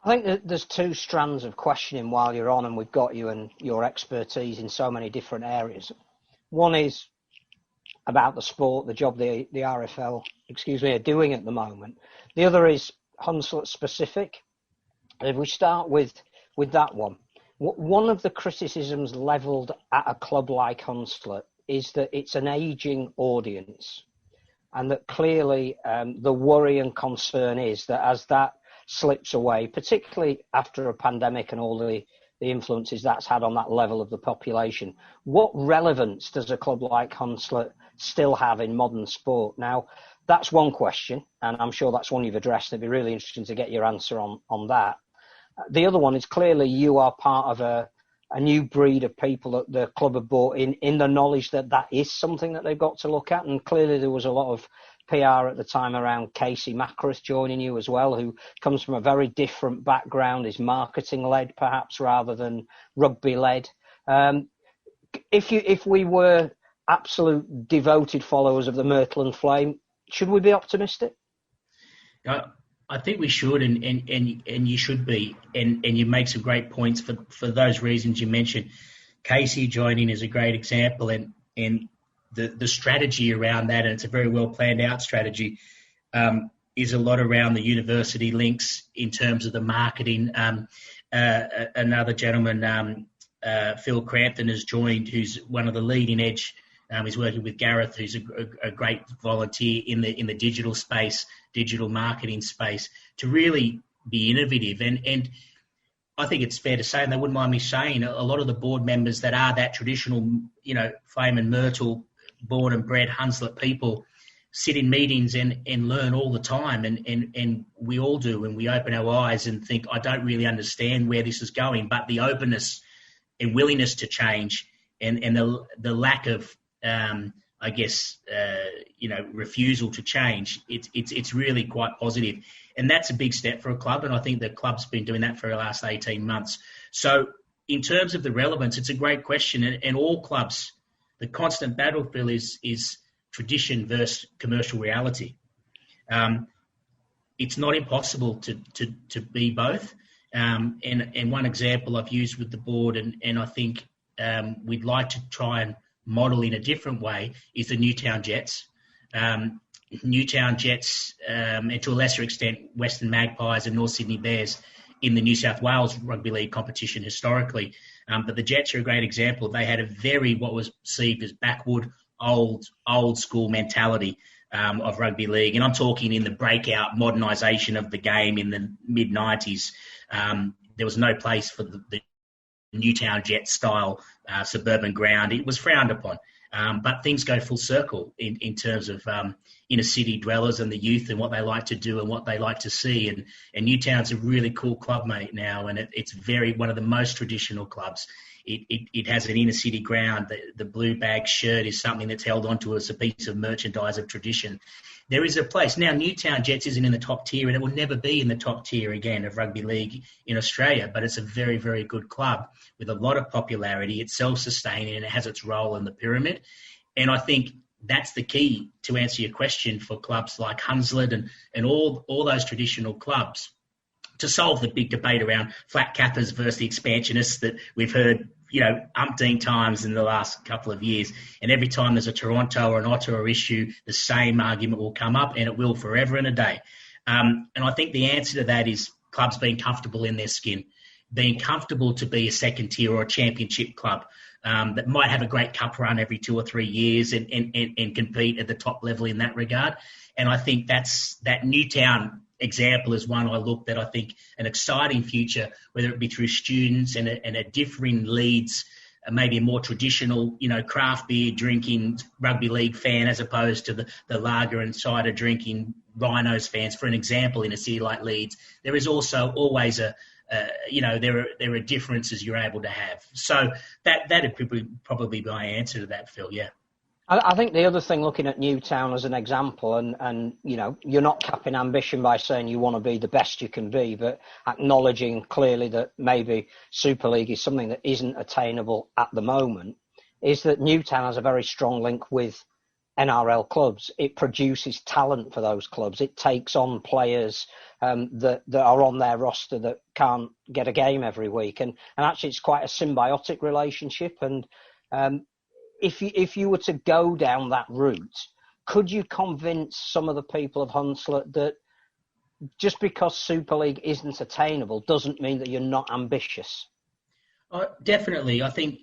I think that there's two strands of questioning while you're on, and we've got you and your expertise in so many different areas. One is about the sport, the job the RFL, are doing at the moment. The other is Hunslet specific. If we start with that one of the criticisms levelled at a club like Hunslet is that it's an ageing audience, and that clearly the worry and concern is that as that slips away, particularly after a pandemic and all the influences that's had on that level of the population, what relevance does a club like Hunslet still have in modern sport? Now, that's one question, and I'm sure that's one you've addressed. It'd be really interesting to get your answer on that. The other one is clearly you are part of a new breed of people that the club have brought in the knowledge that is something that they've got to look at. And clearly there was a lot of PR at the time around Casey Macris joining you as well, who comes from a very different background, is marketing-led perhaps rather than rugby-led. If we were absolute devoted followers of the Myrtle and Flame, should we be optimistic? I think we should, and you should be, and you make some great points for those reasons you mentioned. Casey joining is a great example, and the strategy around that, and it's a very well planned out strategy, is a lot around the university links in terms of the marketing. Another gentleman, Phil Crampton, has joined, who's one of the leading edge. He's working with Gareth, who's a great volunteer in the digital space, digital marketing space, to really be innovative. And I think it's fair to say, and they wouldn't mind me saying, a lot of the board members that are that traditional, Flame and Myrtle, born and bred Hunslet people, sit in meetings and learn all the time. And we all do, and we open our eyes and think, I don't really understand where this is going. But the openness and willingness to change and the lack of refusal to change, it's really quite positive. And that's a big step for a club, and I think the club's been doing that for the last 18 months. So in terms of the relevance, it's a great question, and all clubs, the constant battlefield is tradition versus commercial reality. It's not impossible to be both. And one example I've used with the board, and I think we'd like to try and model in a different way, is the Newtown Jets. Newtown Jets, and to a lesser extent, Western Magpies and North Sydney Bears in the New South Wales Rugby League competition historically. But the Jets are a great example. They had a very, what was perceived as backward, old school mentality of rugby league. And I'm talking in the breakout modernisation of the game in the mid-90s. There was no place for the Newtown Jets style suburban ground. It was frowned upon. But things go full circle in terms of inner city dwellers and the youth and what they like to do and what they like to see. And Newtown's a really cool club, mate, now, and it's very one of the most traditional clubs. It has an inner city ground. The blue bag shirt is something that's held onto as a piece of merchandise of tradition. There is a place. Now, Newtown Jets isn't in the top tier, and it will never be in the top tier again of rugby league in Australia, but it's a very, very good club with a lot of popularity. It's self-sustaining, and it has its role in the pyramid. And I think that's the key to answer your question for clubs like Hunslet and all those traditional clubs, to solve the big debate around flat cappers versus the expansionists that we've heard umpteen times in the last couple of years. And every time there's a Toronto or an Ottawa issue, the same argument will come up, and it will forever and a day. And I think the answer to that is clubs being comfortable in their skin, being comfortable to be a second tier or a championship club that might have a great cup run every 2 or 3 years and compete at the top level in that regard. And I think that Newtown example is one I look that I think an exciting future, whether it be through students and a differing Leeds, maybe a more traditional, craft beer drinking rugby league fan as opposed to the lager and cider drinking Rhinos fans, for an example, in a city like Leeds. There is also always there are differences you're able to have. So that'd probably be my answer to that, Phil. Yeah. I think the other thing, looking at Newtown as an example, and you're not capping ambition by saying you want to be the best you can be, but acknowledging clearly that maybe Super League is something that isn't attainable at the moment, is that Newtown has a very strong link with NRL clubs. It produces talent for those clubs. It takes on players that are on their roster that can't get a game every week, and actually it's quite a symbiotic relationship. And if you were to go down that route, could you convince some of the people of Hunslet that just because Super League isn't attainable doesn't mean that you're not ambitious? Definitely. I think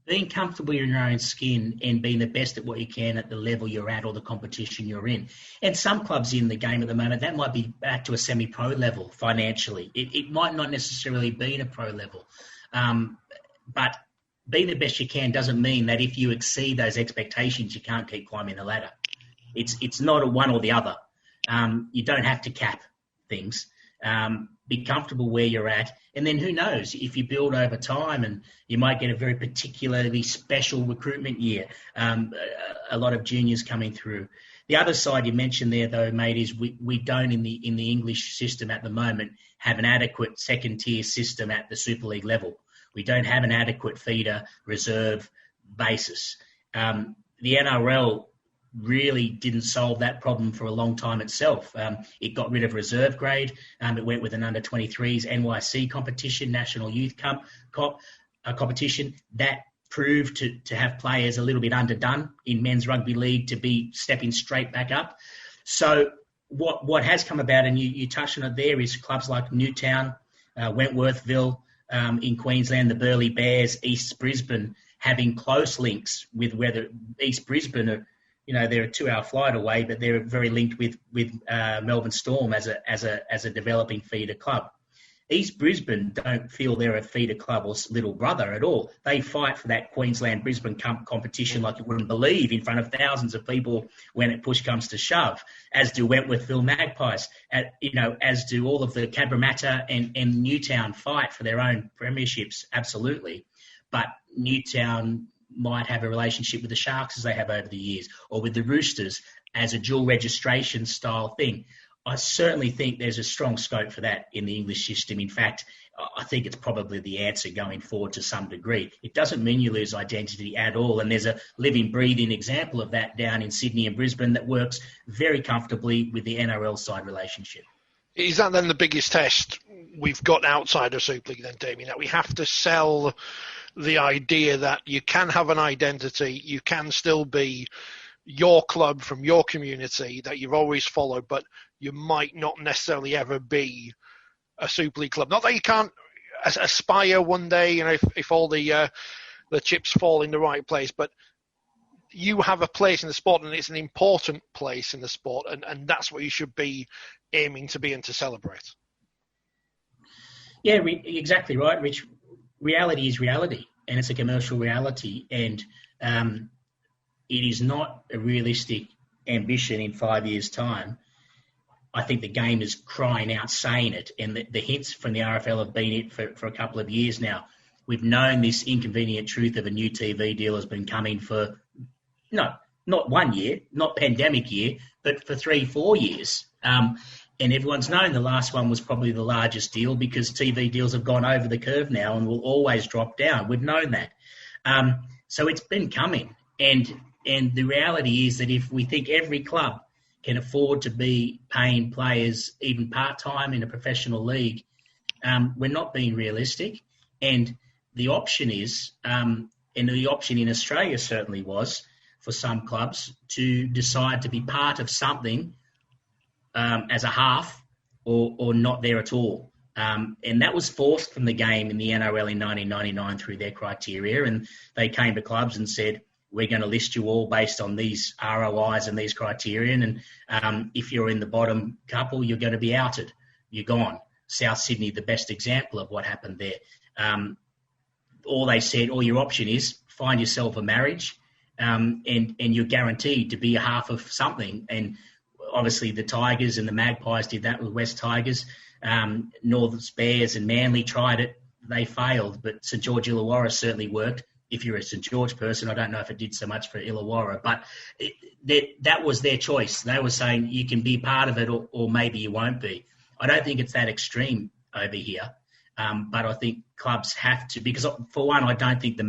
being comfortable in your own skin and being the best at what you can at the level you're at or the competition you're in. And some clubs in the game at the moment, that might be back to a semi-pro level financially. It might not necessarily be in a pro level. But being the best you can doesn't mean that if you exceed those expectations, you can't keep climbing the ladder. It's not a one or the other. You don't have to cap things. Be comfortable where you're at. And then who knows, if you build over time and you might get a very particularly special recruitment year, a lot of juniors coming through. The other side you mentioned there, though, mate, is we don't in the English system at the moment have an adequate second-tier system at the Super League level. We don't have an adequate feeder reserve basis. The NRL really didn't solve that problem for a long time itself. It got rid of reserve grade. It went with an under-23s NYC competition, National Youth competition. That proved to have players a little bit underdone in men's rugby league to be stepping straight back up. So what has come about, and you touched on it there, is clubs like Newtown, Wentworthville, in Queensland, the Burleigh Bears, East Brisbane, having close links with whether East Brisbane are, they're a 2-hour flight away, but they're very linked with Melbourne Storm as a developing feeder club. East Brisbane don't feel they're a feeder club or little brother at all. They fight for that Queensland-Brisbane competition like you wouldn't believe, in front of thousands of people when push comes to shove, as do Wentworthville Magpies, as do all of the Cabramatta and Newtown fight for their own premierships, absolutely. But Newtown might have a relationship with the Sharks as they have over the years, or with the Roosters as a dual registration style thing. I certainly think there's a strong scope for that in the English system. In fact, I think it's probably the answer going forward to some degree. It doesn't mean you lose identity at all. And there's a living, breathing example of that down in Sydney and Brisbane that works very comfortably with the NRL side relationship. Is that then the biggest test we've got outside of Super League then, Damian? That we have to sell the idea that you can have an identity, you can still be your club from your community that you've always followed, but you might not necessarily ever be a Super League club. Not that you can't aspire one day, if all the chips fall in the right place, but you have a place in the sport, and it's an important place in the sport, and that's what you should be aiming to be and to celebrate. Yeah, exactly right, Rich. Reality is reality, and it's a commercial reality, and it is not a realistic ambition in 5 years' time. I think the game is crying out saying it, and the hints from the RFL have been it for a couple of years now. We've known this inconvenient truth of a new TV deal has been coming for, not 1 year, not pandemic year, but for 3-4 years. And everyone's known the last one was probably the largest deal because TV deals have gone over the curve now and will always drop down. We've known that. So it's been coming. And the reality is that if we think every club can afford to be paying players even part-time in a professional league, we're not being realistic. And the option is, and the option in Australia certainly was for some clubs to decide to be part of something as a half or not there at all. And that was forced from the game in the NRL in 1999 through their criteria. And they came to clubs and said, we're going to list you all based on these ROIs and these criterion. And if you're in the bottom couple, you're going to be outed. You're gone. South Sydney, the best example of what happened there. All they said, or your option is find yourself a marriage and you're guaranteed to be a half of something. And obviously the Tigers and the Magpies did that with West Tigers. Northern Bears and Manly tried it. They failed, but St George Illawarra certainly worked. If you're a St George person, I don't know if it did so much for Illawarra, but that was their choice. They were saying you can be part of it or maybe you won't be. I don't think it's that extreme over here, but I think clubs have to, because for one, I don't think the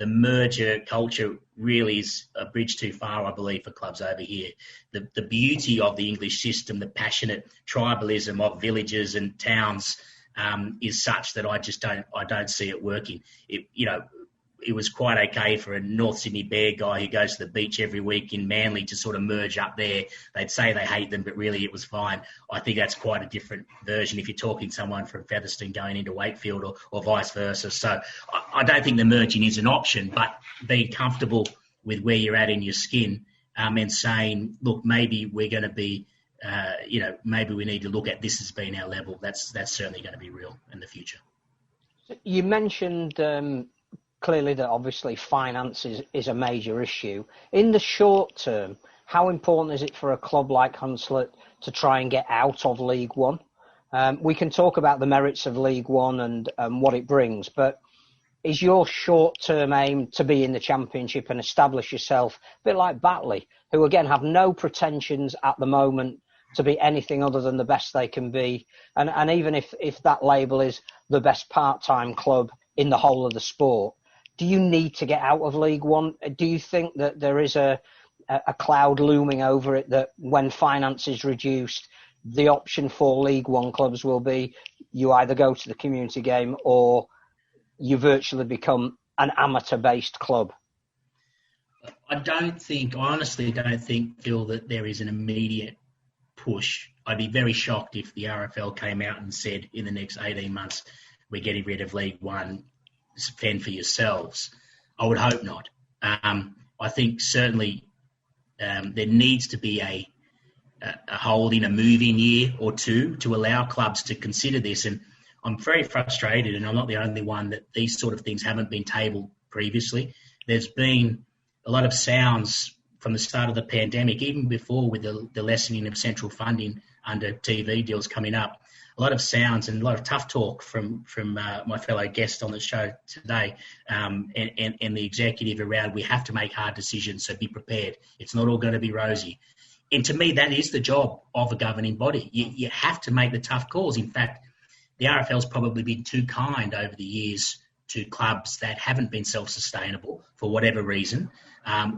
merger culture really is a bridge too far, I believe, for clubs over here. The beauty of the English system, the passionate tribalism of villages and towns is such that I don't see it working. It was quite okay for a North Sydney Bear guy who goes to the beach every week in Manly to sort of merge up there. They'd say they hate them, but really it was fine. I think that's quite a different version if you're talking someone from Featherston going into Wakefield or vice versa. So I don't think the merging is an option, but being comfortable with where you're at in your skin and saying, look, maybe we're going to be, maybe we need to look at this as being our level. That's certainly going to be real in the future. You mentioned clearly that obviously finance is a major issue. In the short term, how important is it for a club like Hunslet to try and get out of League One? We can talk about the merits of League One and what it brings, but is your short-term aim to be in the Championship and establish yourself, a bit like Batley, who again have no pretensions at the moment to be anything other than the best they can be, and even if that label is the best part-time club in the whole of the sport, do you need to get out of League One? Do you think that there is a cloud looming over it that when finance is reduced, the option for League One clubs will be you either go to the community game or you virtually become an amateur-based club? I honestly don't think, Phil, that there is an immediate push. I'd be very shocked if the RFL came out and said in the next 18 months, we're getting rid of League One, fend for yourselves. I would hope not. I think certainly there needs to be a holding, a move-in year or two to allow clubs to consider this. And I'm very frustrated, and I'm not the only one, that these sort of things haven't been tabled previously. There's been a lot of sounds from the start of the pandemic, even before with the lessening of central funding under TV deals coming up. A lot of sounds and a lot of tough talk from my fellow guest on the show today and the executive around we have to make hard decisions, so be prepared. It's not all going to be rosy. And to me, that is the job of a governing body. You have to make the tough calls. In fact, the RFL's probably been too kind over the years to clubs that haven't been self-sustainable for whatever reason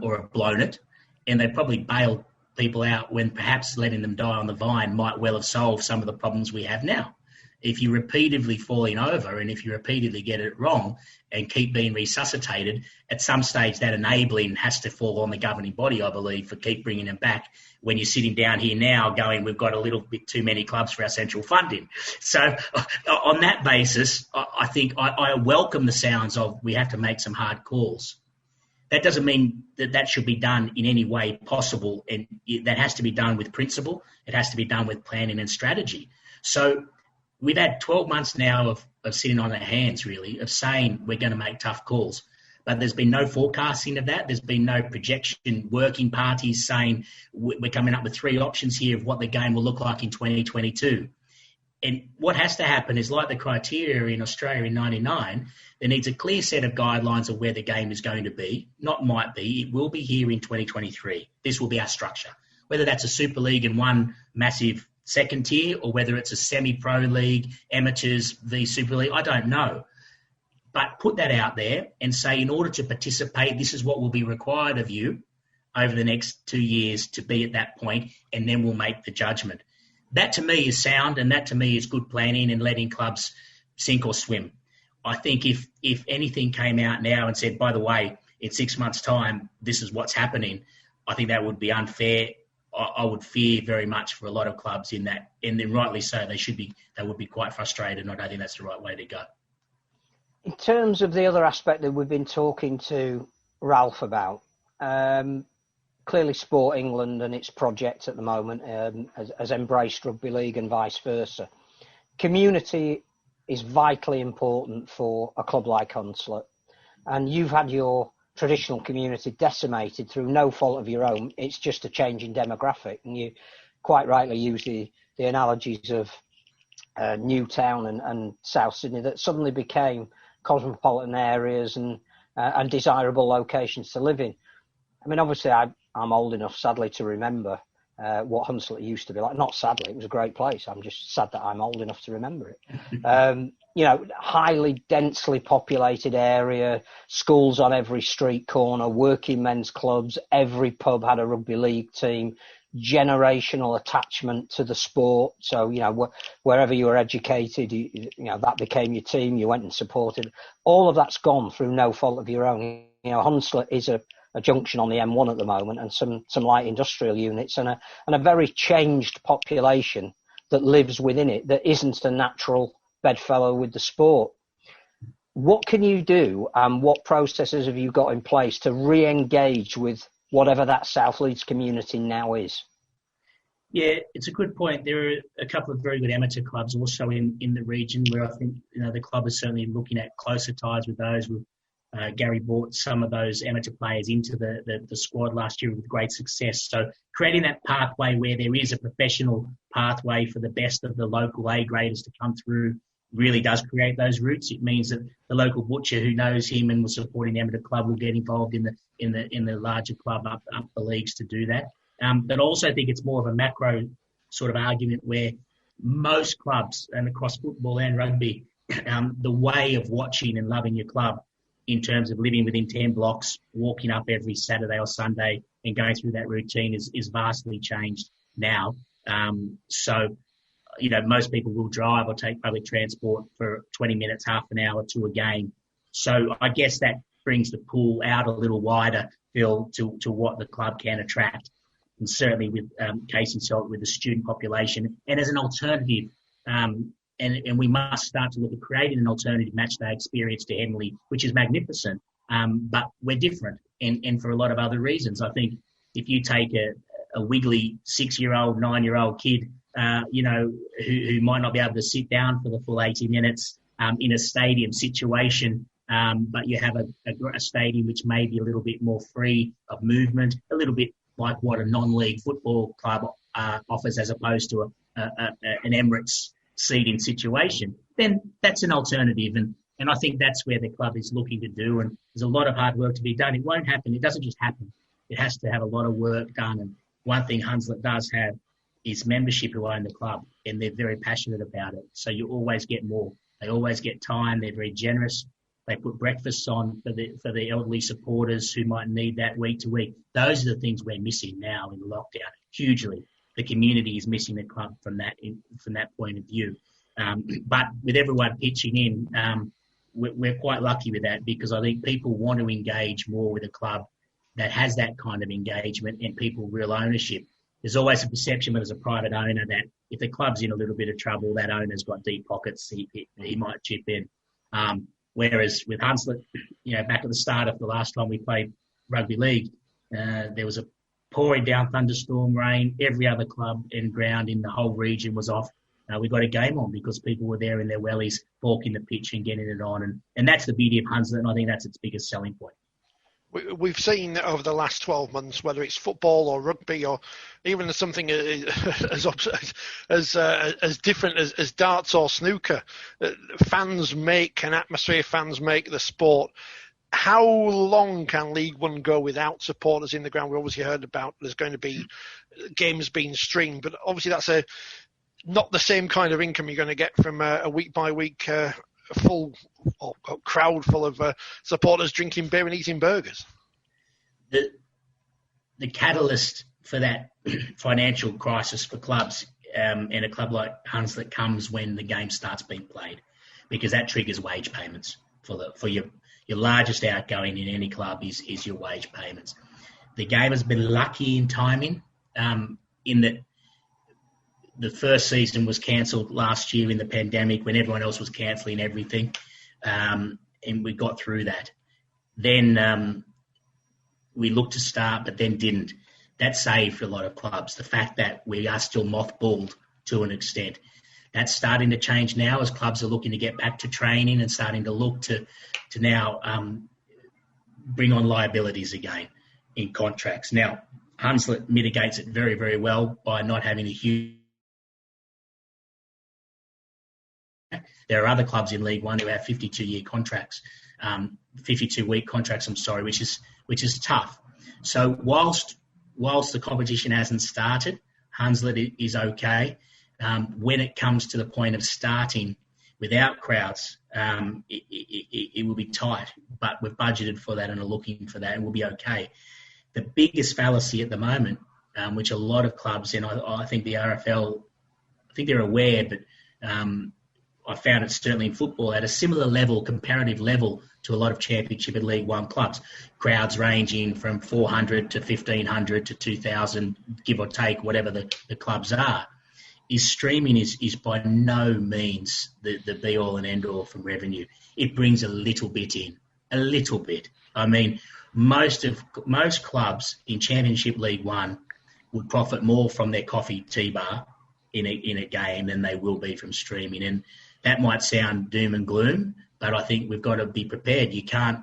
or have blown it, and they've probably bailed people out when perhaps letting them die on the vine might well have solved some of the problems we have now. If you're repeatedly falling over and if you repeatedly get it wrong and keep being resuscitated, at some stage that enabling has to fall on the governing body, I believe, for keep bringing them back when you're sitting down here now going, we've got a little bit too many clubs for our central funding. So on that basis, I think I welcome the sounds of we have to make some hard calls. That doesn't mean that should be done in any way possible, and that has to be done with principle. It has to be done with planning and strategy. So we've had 12 months now of sitting on our hands, really, of saying we're going to make tough calls. But there's been no forecasting of that. There's been no projection, working parties saying we're coming up with 3 options here of what the game will look like in 2022. And what has to happen is, like the criteria in Australia in 99, there needs a clear set of guidelines of where the game is going to be. Not might be, it will be here in 2023. This will be our structure. Whether that's a Super League and one massive second tier, or whether it's a semi-pro league, amateurs, the Super League, I don't know. But put that out there and say, in order to participate, this is what will be required of you over the next 2 years to be at that point, and then we'll make the judgment. That to me is sound, and that to me is good planning and letting clubs sink or swim. I think if anything came out now and said, by the way, in 6 months' time, this is what's happening, I think that would be unfair. I would fear very much for a lot of clubs in that, and then rightly so, they would be quite frustrated, and I don't think that's the right way to go. In terms of the other aspect that we've been talking to Ralph about, clearly Sport England and its project at the moment has embraced Rugby League and vice versa. Community is vitally important for a club like Hunslet, and you've had your traditional community decimated through no fault of your own. It's just a change in demographic, and you quite rightly use the analogies of Newtown and South Sydney that suddenly became cosmopolitan areas and desirable locations to live in. I mean, obviously, I'm old enough, sadly, to remember what Hunslet used to be like. Not sadly, it was a great place. I'm just sad that I'm old enough to remember it. Highly densely populated area, schools on every street corner, working men's clubs, every pub had a rugby league team, generational attachment to the sport. So, wherever you were educated, that became your team. You went and supported. All of that's gone through no fault of your own. Hunslet is a junction on the M1 at the moment, and some light industrial units, and a very changed population that lives within it that isn't a natural bedfellow with the sport. What can you do, and what processes have you got in place to re-engage with whatever that South Leeds community now is? Yeah, it's a good point. There are a couple of very good amateur clubs also in the region where I think the club is certainly looking at closer ties with those. Gary brought some of those amateur players into the squad last year with great success. So creating that pathway where there is a professional pathway for the best of the local A graders to come through really does create those roots. It means that the local butcher who knows him and was supporting the amateur club will get involved in the larger club up the leagues to do that. But I also think it's more of a macro sort of argument where most clubs, and across football and rugby, the way of watching and loving your club in terms of living within 10 blocks, walking up every Saturday or Sunday and going through that routine is vastly changed now. So most people will drive or take public transport for 20 minutes, half an hour to a game. So I guess that brings the pool out a little wider, Phil, to what the club can attract. And certainly with Casey Salt, with the student population. And as an alternative, and we must start to look at creating an alternative matchday experience to Henley, which is magnificent, but we're different. And for a lot of other reasons. I think if you take a wiggly 6-year-old, 9-year-old kid, who might not be able to sit down for the full 80 minutes in a stadium situation, but you have a stadium which may be a little bit more free of movement, a little bit like what a non-league football club offers as opposed to an Emirates seating situation, then that's an alternative. And I think that's where the club is looking to do. And there's a lot of hard work to be done. It won't happen. It doesn't just happen. It has to have a lot of work done. And one thing Hunslet does have is membership who own the club, and they're very passionate about it. So you always get more. They always get time. They're very generous. They put breakfasts on for the elderly supporters who might need that week to week. Those are the things we're missing now in the lockdown, hugely. The community is missing the club from that point of view. But with everyone pitching in, we're quite lucky with that, because I think people want to engage more with a club that has that kind of engagement and people real ownership. There's always a perception as a private owner that if the club's in a little bit of trouble, that owner's got deep pockets, he might chip in. Whereas with Hunslet, back at the start of the last time we played Rugby League, there was a pouring down thunderstorm rain. Every other club and ground in the whole region was off. We got a game on because people were there in their wellies, balking the pitch and getting it on. And that's the beauty of Hunslet, and I think that's its biggest selling point. We've seen over the last 12 months, whether it's football or rugby or even something as different as darts or snooker, fans make an atmosphere, fans make the sport. How long can League One go without supporters in the ground? We obviously heard about there's going to be games being streamed, but obviously that's not the same kind of income you're going to get from a week-by-week full crowd full of supporters drinking beer and eating burgers. The catalyst for that financial crisis for clubs and a club like Hunslet comes when the game starts being played. because that triggers wage payments for your largest outgoing in any club is your wage payments. The game has been lucky in timing, in that the first season was cancelled last year in the pandemic when everyone else was cancelling everything, and we got through that. Then we looked to start, but then didn't. That saved a lot of clubs. The fact that we are still mothballed to an extent, that's starting to change now as clubs are looking to get back to training and starting to look to now bring on liabilities again in contracts. Now, Hunslet mitigates it very, very well by not having a huge... There are other clubs in League One who have 52-year contracts, 52-week contracts, which is tough. So whilst the competition hasn't started, Hunslet is okay. When it comes to the point of starting without crowds, it will be tight, but we've budgeted for that and are looking for that, and we'll be okay. The biggest fallacy at the moment, which a lot of clubs, and I think the RFL, I think they're aware, but I found it certainly in football at a similar level, comparative level to a lot of Championship and League One clubs. Crowds ranging from 400 to 1,500 to 2,000, give or take, whatever the clubs are. Streaming is by no means the be-all and end-all from revenue. It brings a little bit in, a little bit. I mean, most clubs in Championship League One would profit more from their coffee tea bar in a game than they will be from streaming. And that might sound doom and gloom, but I think we've got to be prepared. You can't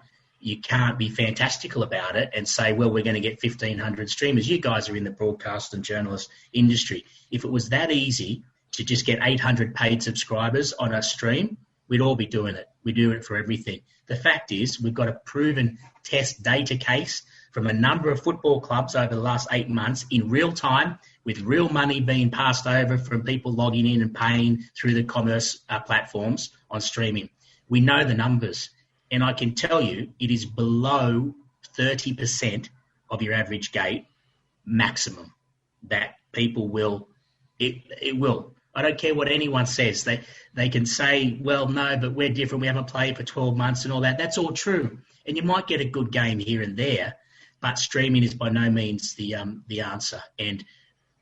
be fantastical about it and say, well, we're going to get 1,500 streamers. You guys are in the broadcast and journalist industry. If it was that easy to just get 800 paid subscribers on a stream, we'd all be doing it. We do it for everything. The fact is, we've got a proven test data case from a number of football clubs over the last 8 months in real time, with real money being passed over from people logging in and paying through the commerce platforms on streaming. We know the numbers. And I can tell you it is below 30% of your average gate maximum that people will, it will. I don't care what anyone says. They can say, well, no, but we're different. We haven't played for 12 months and all that. That's all true. And you might get a good game here and there, but streaming is by no means the answer. And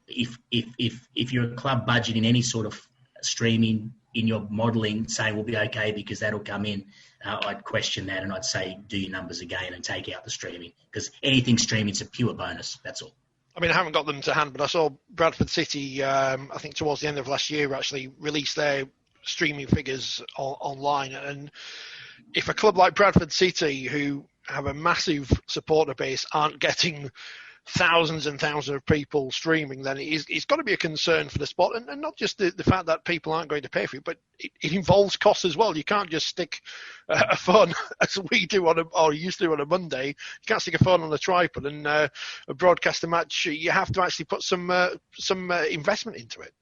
if you're a club budgeting any sort of streaming in your modelling, saying we'll be okay because that'll come in, I'd question that and I'd say do your numbers again and take out the streaming, because anything streaming is a pure bonus. That's all. I mean, I haven't got them to hand, but I saw Bradford City, I think towards the end of last year, actually released their streaming figures online. And if a club like Bradford City, who have a massive supporter base, aren't getting thousands and thousands of people streaming, then it's got to be a concern for the sport. And not just the fact that people aren't going to pay for it, but it involves costs as well. You can't just stick a phone, as we do or used to on a Monday. You can't stick a phone on a tripod and broadcast a match. You have to actually put some investment into it.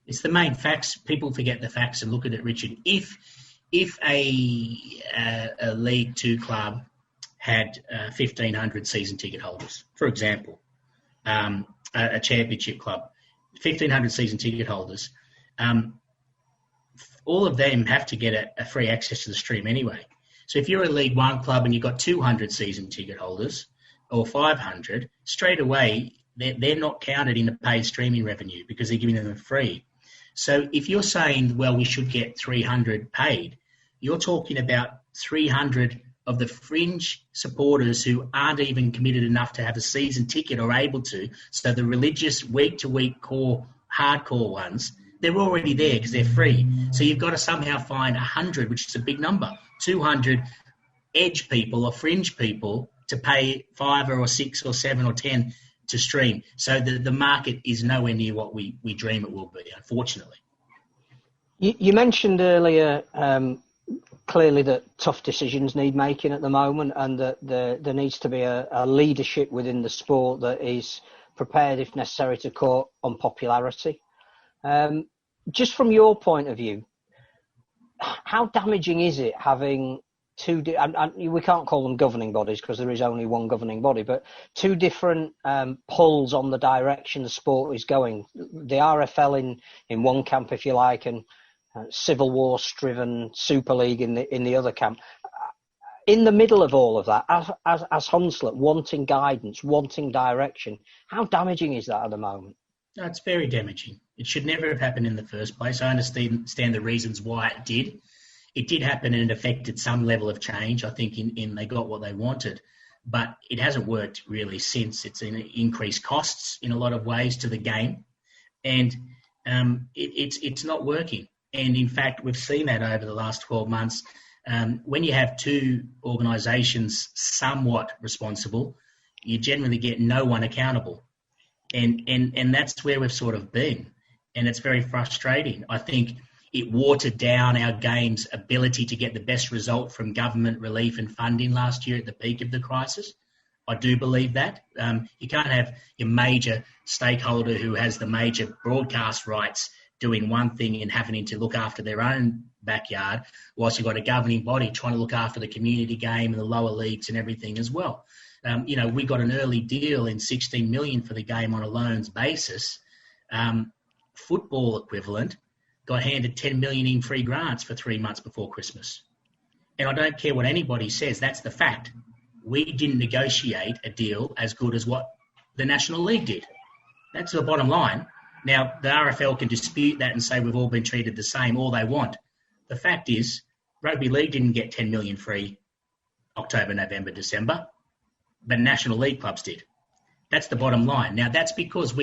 It's the main facts. People forget the facts and look at it, Richard. If a League Two club had 1,500 season ticket holders, for example, a championship club, 1,500 season ticket holders, all of them have to get a free access to the stream anyway. So if you're a League One club and you've got 200 season ticket holders or 500, straight away they're not counted in the paid streaming revenue because they're giving them free. So if you're saying, well, we should get 300 paid, you're talking about 300 of the fringe supporters who aren't even committed enough to have a season ticket or able to. So the religious week-to-week core, hardcore ones, they're already there because they're free. So you've got to somehow find 100, which is a big number, 200 edge people or fringe people to pay 5 or 6 or 7 or 10 to stream. So the market is nowhere near what we dream it will be, unfortunately. You mentioned earlier clearly that tough decisions need making at the moment, and that there needs to be a leadership within the sport that is prepared, if necessary, to court unpopularity. Just from your point of view, how damaging is it having we can't call them governing bodies because there is only one governing body, but two different pulls on the direction the sport is going? The RFL in one camp, if you like, and Civil War-striven Super League in the other camp. In the middle of all of that, as Hunslet, wanting guidance, wanting direction, how damaging is that at the moment? No, it's very damaging. It should never have happened in the first place. I understand the reasons why it did. It did happen and it affected some level of change. I think in they got what they wanted, but it hasn't worked really since. It's increased costs in a lot of ways to the game, and it's not working. And in fact, we've seen that over the last 12 months. When you have two organisations somewhat responsible, you generally get no one accountable. And that's where we've sort of been. And it's very frustrating. I think it watered down our game's ability to get the best result from government relief and funding last year at the peak of the crisis. I do believe that. You can't have your major stakeholder who has the major broadcast rights doing one thing and having to look after their own backyard, whilst you've got a governing body trying to look after the community game and the lower leagues and everything as well. We got an early deal in $16 million for the game on a loans basis. Football equivalent got handed $10 million in free grants for 3 months before Christmas. And I don't care what anybody says, that's the fact. We didn't negotiate a deal as good as what the National League did. That's the bottom line. Now, the RFL can dispute that and say we've all been treated the same, all they want. The fact is, Rugby League didn't get 10 million free October, November, December, but National League clubs did. That's the bottom line. Now, that's because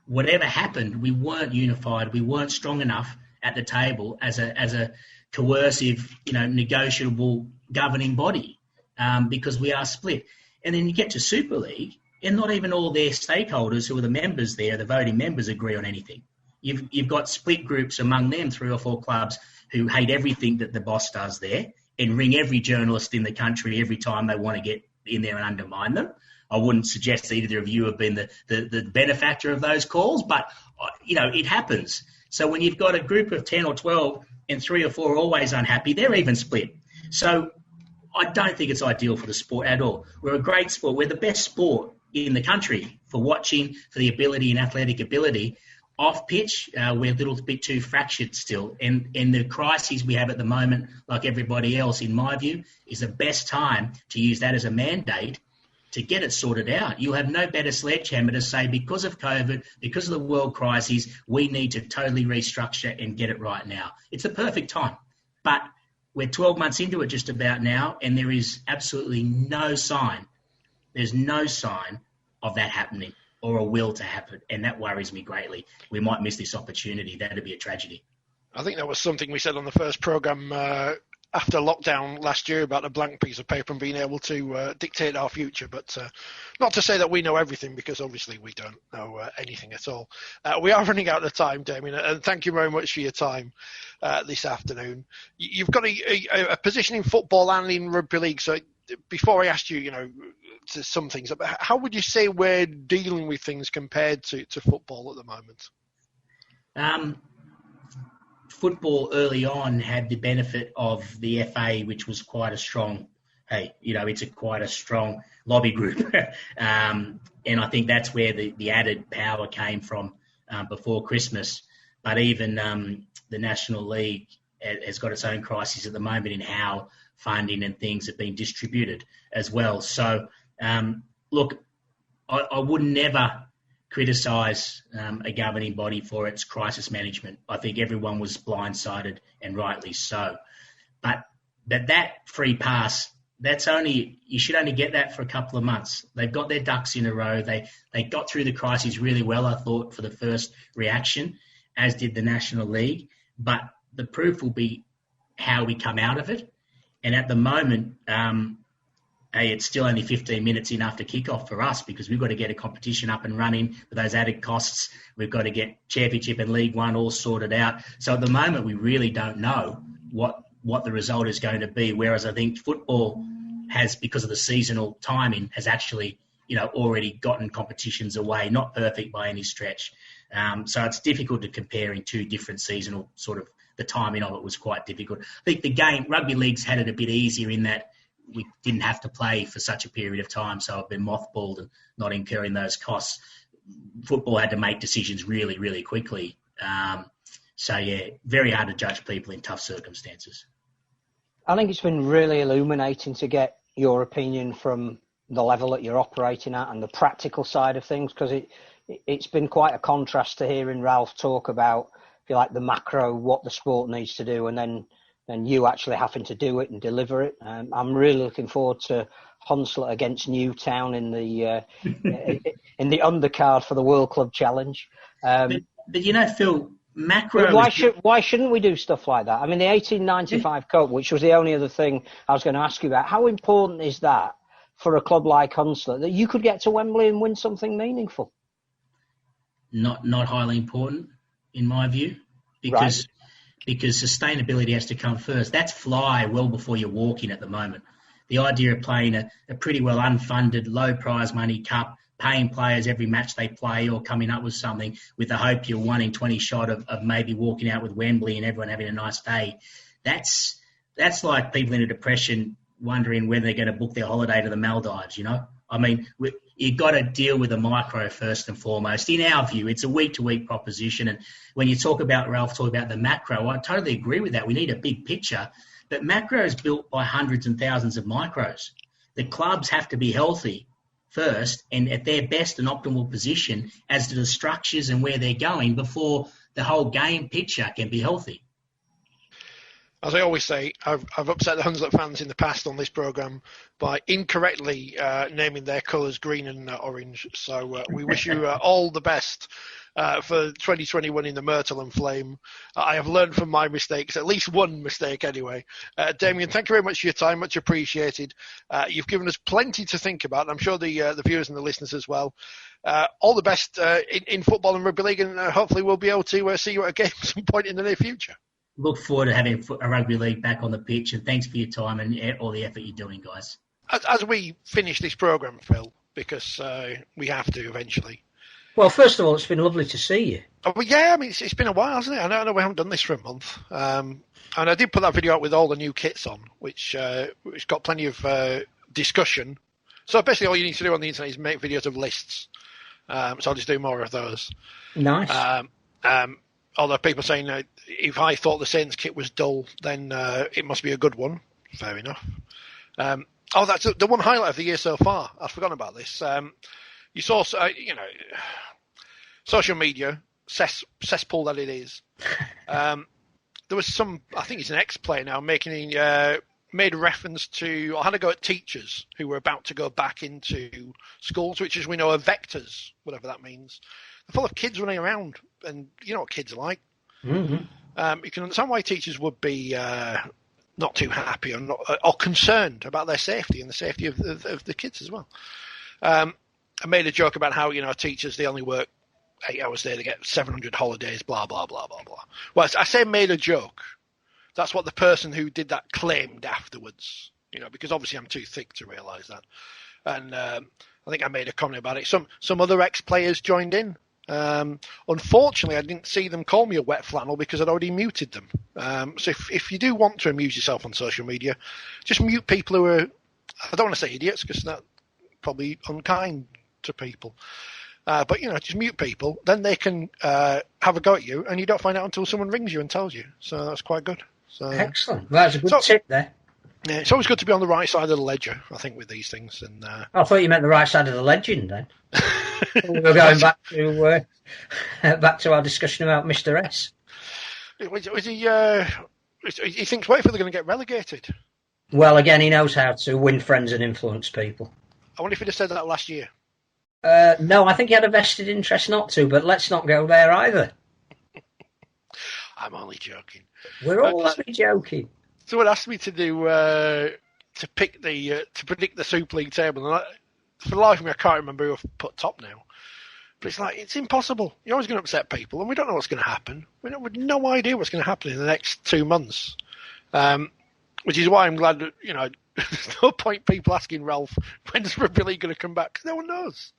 whatever happened, we weren't unified. We weren't strong enough at the table as a coercive, negotiable governing body because we are split. And then you get to Super League, and not even all their stakeholders who are the members there, the voting members, agree on anything. You've got split groups among them, 3 or 4 clubs who hate everything that the boss does there and ring every journalist in the country every time they want to get in there and undermine them. I wouldn't suggest either of you have been the benefactor of those calls, but, it happens. So when you've got a group of 10 or 12 and 3 or 4 are always unhappy, they're even split. So I don't think it's ideal for the sport at all. We're a great sport. We're the best sport in the country for watching, for the ability and athletic ability. Off pitch, we're a little bit too fractured still. And the crises we have at the moment, like everybody else, in my view, is the best time to use that as a mandate to get it sorted out. You'll have no better sledgehammer to say, because of COVID, because of the world crises, we need to totally restructure and get it right now. It's the perfect time. But we're 12 months into it just about now, and there is absolutely no sign. There's no sign of that happening or a will to happen, and that worries me greatly. We might miss this opportunity. That'd be a tragedy. I think that was something we said on the first programme after lockdown last year about a blank piece of paper and being able to dictate our future. But not to say that we know everything, because obviously we don't know anything at all. We are running out of time, Damian, and thank you very much for your time this afternoon. You've got a position in football and in rugby league, so before I asked you, to some things, how would you say we're dealing with things compared to football at the moment? Football early on had the benefit of the FA, which was quite a strong, it's quite a strong lobby group. And I think that's where the added power came from before Christmas. But even the National League has got its own crisis at the moment in how funding and things have been distributed as well. So, look, I would never criticise a governing body for its crisis management. I think everyone was blindsided, and rightly so. But that free pass, you should only get that for a couple of months. They've got their ducks in a row. They got through the crisis really well, I thought, for the first reaction, as did the National League. But the proof will be how we come out of it. And at the moment, it's still only 15 minutes in after kickoff for us, because we've got to get a competition up and running with those added costs. We've got to get Championship and League One all sorted out. So at the moment, we really don't know what the result is going to be. Whereas I think football has, because of the seasonal timing, has actually, already gotten competitions away. Not perfect by any stretch. So it's difficult to compare in two different seasonal sort of, the timing of it was quite difficult. I think the game, Rugby League's had it a bit easier in that we didn't have to play for such a period of time, so I've been mothballed and not incurring those costs. Football had to make decisions really, really quickly. So, yeah, very hard to judge people in tough circumstances. I think it's been really illuminating to get your opinion from the level that you're operating at and the practical side of things, because it's been quite a contrast to hearing Ralph talk about, if you like, the macro, what the sport needs to do, and then you actually having to do it and deliver it. I'm really looking forward to Hunslet against Newtown in the in the undercard for the World Club Challenge. But you know, Phil, macro. Why shouldn't we do stuff like that? I mean, the 1895 Cup, which was the only other thing I was going to ask you about, how important is that for a club like Hunslet, that you could get to Wembley and win something meaningful? Not highly important, in my view, because sustainability has to come first. That's fly well before you're walking at the moment. The idea of playing a pretty well unfunded, low prize money cup, paying players every match they play, or coming up with something with the hope you're 1 in 20 shot of maybe walking out with Wembley and everyone having a nice day. That's like people in a depression wondering whether they're going to book their holiday to the Maldives, you know? I mean, you've got to deal with the micro first and foremost. In our view, it's a week-to-week proposition. And when you talk about, Ralph, talk about the macro, I totally agree with that. We need a big picture. But macro is built by hundreds and thousands of micros. The clubs have to be healthy first and at their best and optimal position as to the structures and where they're going before the whole game picture can be healthy. As I always say, I've upset the Hunslet fans in the past on this programme by incorrectly naming their colours green and orange. So we wish you all the best for 2021 in the Myrtle and Flame. I have learned from my mistakes, at least one mistake anyway. Damian, thank you very much for your time, much appreciated. You've given us plenty to think about, and I'm sure the viewers and the listeners as well. All the best in football and rugby league, and hopefully we'll be able to see you at a game at some point in the near future. Look forward to having a rugby league back on the pitch, and thanks for your time and all the effort you're doing, guys. As we finish this programme, Phil, because we have to eventually. Well, first of all, it's been lovely to see you. Oh, well, yeah, I mean, it's been a while, hasn't it? I know we haven't done this for a month. And I did put that video out with all the new kits on, which got plenty of discussion. So basically all you need to do on the internet is make videos of lists. So I'll just do more of those. Nice. Although people saying if I thought the Saints kit was dull, then it must be a good one. Fair enough. That's the one highlight of the year so far. I've forgotten about this. You saw, social media, cesspool that it is. There was some, I think he's an ex-player now, made reference to, or had a go at teachers who were about to go back into schools, which as we know are vectors, whatever that means. They're full of kids running around, and you know what kids are like. Mm-hmm. You can understand why teachers would be not too happy or concerned about their safety and the safety of the kids as well. I made a joke about how, teachers, they only work 8 hours a day, they get 700 holidays, blah, blah, blah, blah, blah. Well, I say made a joke. That's what the person who did that claimed afterwards, because obviously I'm too thick to realise that. And I think I made a comment about it. Some other ex-players joined in. Unfortunately, I didn't see them call me a wet flannel because I'd already muted them. So if you do want to amuse yourself on social media, just mute people who are, I don't want to say idiots because that's probably unkind to people. But, just mute people. Then they can have a go at you and you don't find out until someone rings you and tells you. So that's quite good. So, excellent. Well, that's a good tip there. Yeah, it's always good to be on the right side of the ledger, I think, with these things. And I thought you meant the right side of the legend then. We're going back to our discussion about Mr. S. Was he thinks Wakefield are going to get relegated. Well, again, he knows how to win friends and influence people. I wonder if he'd have said that last year. No, I think he had a vested interest not to, but let's not go there either. I'm only joking. We're all only joking. Someone asked me to do to predict the Super League table, and for the life of me, I can't remember who I've put top now. But it's impossible. You're always going to upset people, and we don't know what's going to happen. We've no idea what's going to happen in the next 2 months, which is why I'm glad that there's no point people asking Ralph when's Rugby League going to come back because no one knows.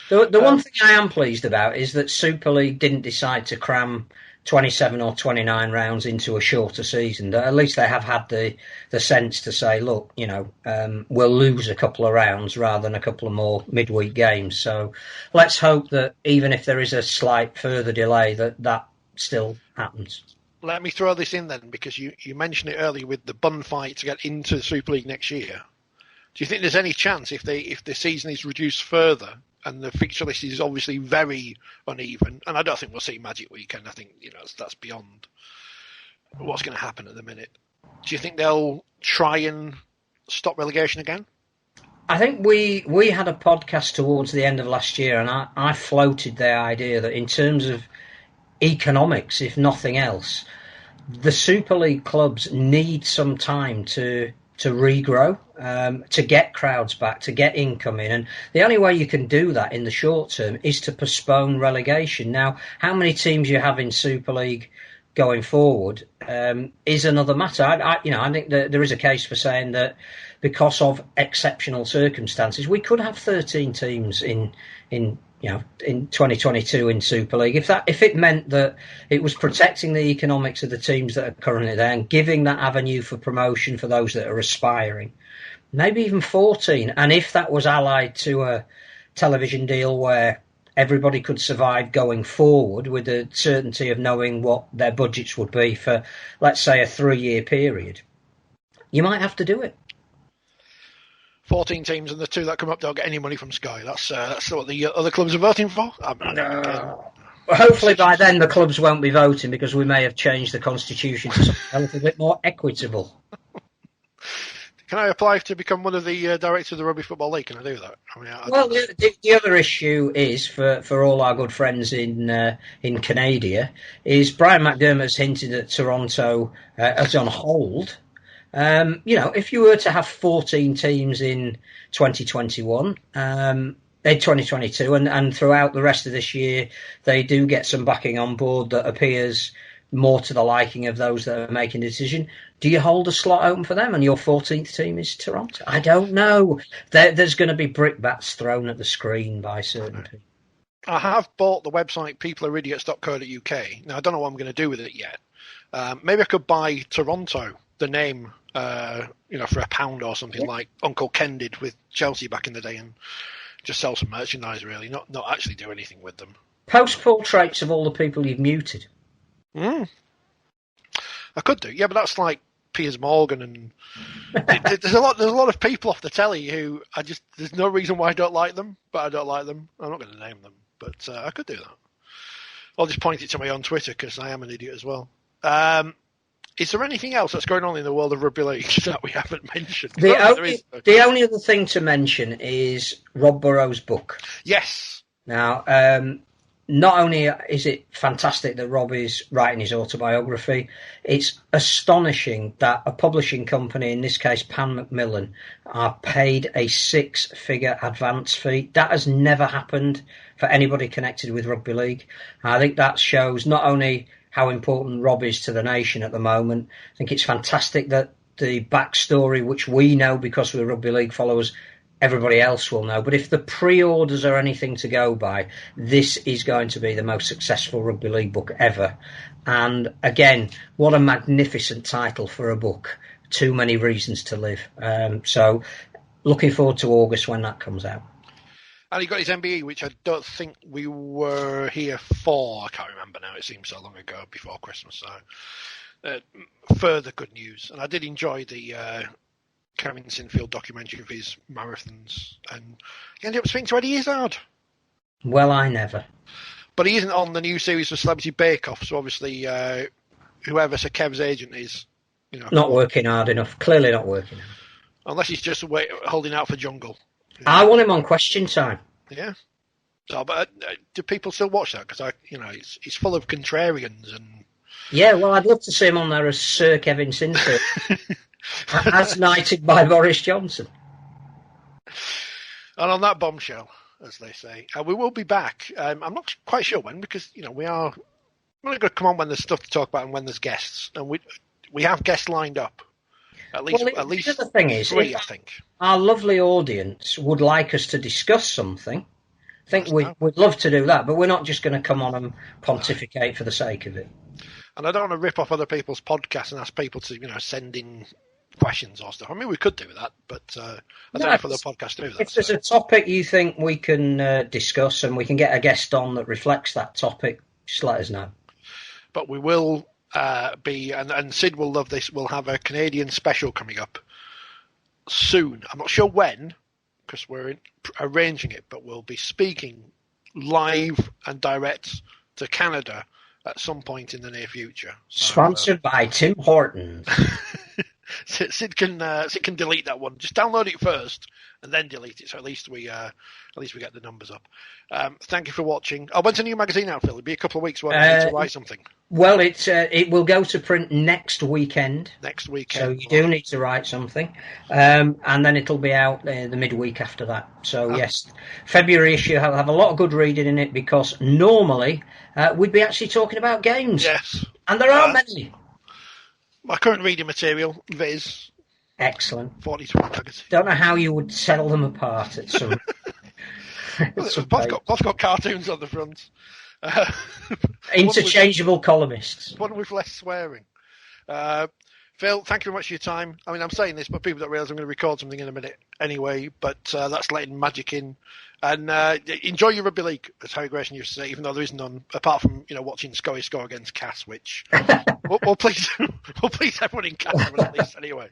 The one thing I am pleased about is that Super League didn't decide to cram 27 or 29 rounds into a shorter season. At least they have had the sense to say, look, we'll lose a couple of rounds rather than a couple of more midweek games. So let's hope that even if there is a slight further delay, that still happens. Let me throw this in then, because you mentioned it earlier with the bun fight to get into the Super League next year. Do you think there's any chance if the season is reduced further and the fixture list is obviously very uneven, and I don't think we'll see Magic Weekend. I think that's beyond what's going to happen at the minute. Do you think they'll try and stop relegation again? I think we had a podcast towards the end of last year, and I floated the idea that in terms of economics, if nothing else, the Super League clubs need some time to regrow, to get crowds back, to get income in. And the only way you can do that in the short term is to postpone relegation. Now, how many teams you have in Super League going forward is another matter. I think that there is a case for saying that because of exceptional circumstances, we could have 13 teams in 2022 in Super League. If it meant that it was protecting the economics of the teams that are currently there and giving that avenue for promotion for those that are aspiring, maybe even 14. And if that was allied to a television deal where everybody could survive going forward with the certainty of knowing what their budgets would be for, let's say, a 3-year period, you might have to do it. 14 teams, and the 2 that come up don't get any money from Sky. That's what the other clubs are voting for. Well, hopefully by then the clubs won't be voting, because we may have changed the constitution to something a little bit more equitable. Can I apply to become one of the directors of the Rugby Football League? Can I do that? The other issue is, for all our good friends in Canada, is Brian McDermott has hinted that Toronto is on hold. If you were to have 14 teams in 2021, 2022, and throughout the rest of this year, they do get some backing on board that appears more to the liking of those that are making a decision. Do you hold a slot open for them and your 14th team is Toronto? I don't know. There's going to be brickbats thrown at the screen by certain people. I have bought the website peopleareidiots.co.uk. Now, I don't know what I'm going to do with it yet. Maybe I could buy Toronto, the name, for £1 or something, like Uncle Ken did with Chelsea back in the day, and just sell some merchandise, really, not actually do anything with them. Post portraits of all the people you've muted. I could do, yeah, but that's like Piers Morgan, and there's a lot of people off the telly who there's no reason why I don't like them, but I don't like them. I'm not going to name them, but I could do that. I'll just point it to my own Twitter, because I am an idiot as well. Is there anything else that's going on in the world of rugby league that we haven't mentioned? The only other thing to mention is Rob Burrows' book. Yes. Now, not only is it fantastic that Rob is writing his autobiography, it's astonishing that a publishing company, in this case Pan Macmillan, are paid a 6-figure advance fee. That has never happened for anybody connected with rugby league. I think that shows not only how important Rob is to the nation at the moment. I think it's fantastic that the backstory, which we know because we're rugby league followers, everybody else will know. But if the pre-orders are anything to go by, this is going to be the most successful rugby league book ever. And again, what a magnificent title for a book. Too Many Reasons to Live. So looking forward to August when that comes out. And he got his MBE, which I don't think we were here for. I can't remember now. It seems so long ago, before Christmas. So further good news. And I did enjoy the Kevin Sinfield documentary of his marathons. And he ended up speaking to Eddie Izzard. Well, I never. But he isn't on the new series for Celebrity Bake Off. So obviously, whoever Sir Kev's agent is, not working hard enough. Clearly not working hard. Unless he's just holding out for Jungle. I want him on Question Time. Yeah. So, but do people still watch that? Because it's full of contrarians and. Yeah, well, I'd love to see him on there as Sir Kevin Sinfield, as knighted by Boris Johnson. And on that bombshell, as they say, we will be back. I'm not quite sure when, because we're only going to come on when there's stuff to talk about and when there's guests, and we have guests lined up. At least the thing is, 3, I think. Our lovely audience would like us to discuss something. I think we'd love to do that, but we're not just going to come on and pontificate for the sake of it. And I don't want to rip off other people's podcasts and ask people to, send in questions or stuff. I mean, we could do that, but I don't know if other podcasts do that. If there's a topic you think we can discuss and we can get a guest on that reflects that topic, just let us know. but we will be, and Sid will love this, we'll have a Canadian special coming up soon. I'm not sure when, because we're arranging it, but we'll be speaking live and direct to Canada at some point in the near future. So, Sponsored by Tim Hortons. Sid can delete that one. Just download it first and then delete it. So at least we get the numbers up. Thank you for watching. When's a new magazine out, Phil? It'll be a couple of weeks when I need to write something. Well, it will go to print next weekend. Next weekend. So you do need to write something, and then it'll be out the midweek after that. So yes, February issue will have a lot of good reading in it because normally we'd be actually talking about games. Yes, and there aren't many. My current reading material, Viz. Excellent. 4020 magazine. Don't know how you would tell them apart at some. Both got cartoons on the front. Interchangeable columnists. One with less swearing. Phil, thank you very much for your time. I mean, I'm saying this, but people don't realise I'm going to record something in a minute anyway, but that's letting magic in. And enjoy your Rugby League, as Harry Grayson used to say, even though there is none, apart from watching Scully score against Cass, which will please everyone in Cass at least anyway.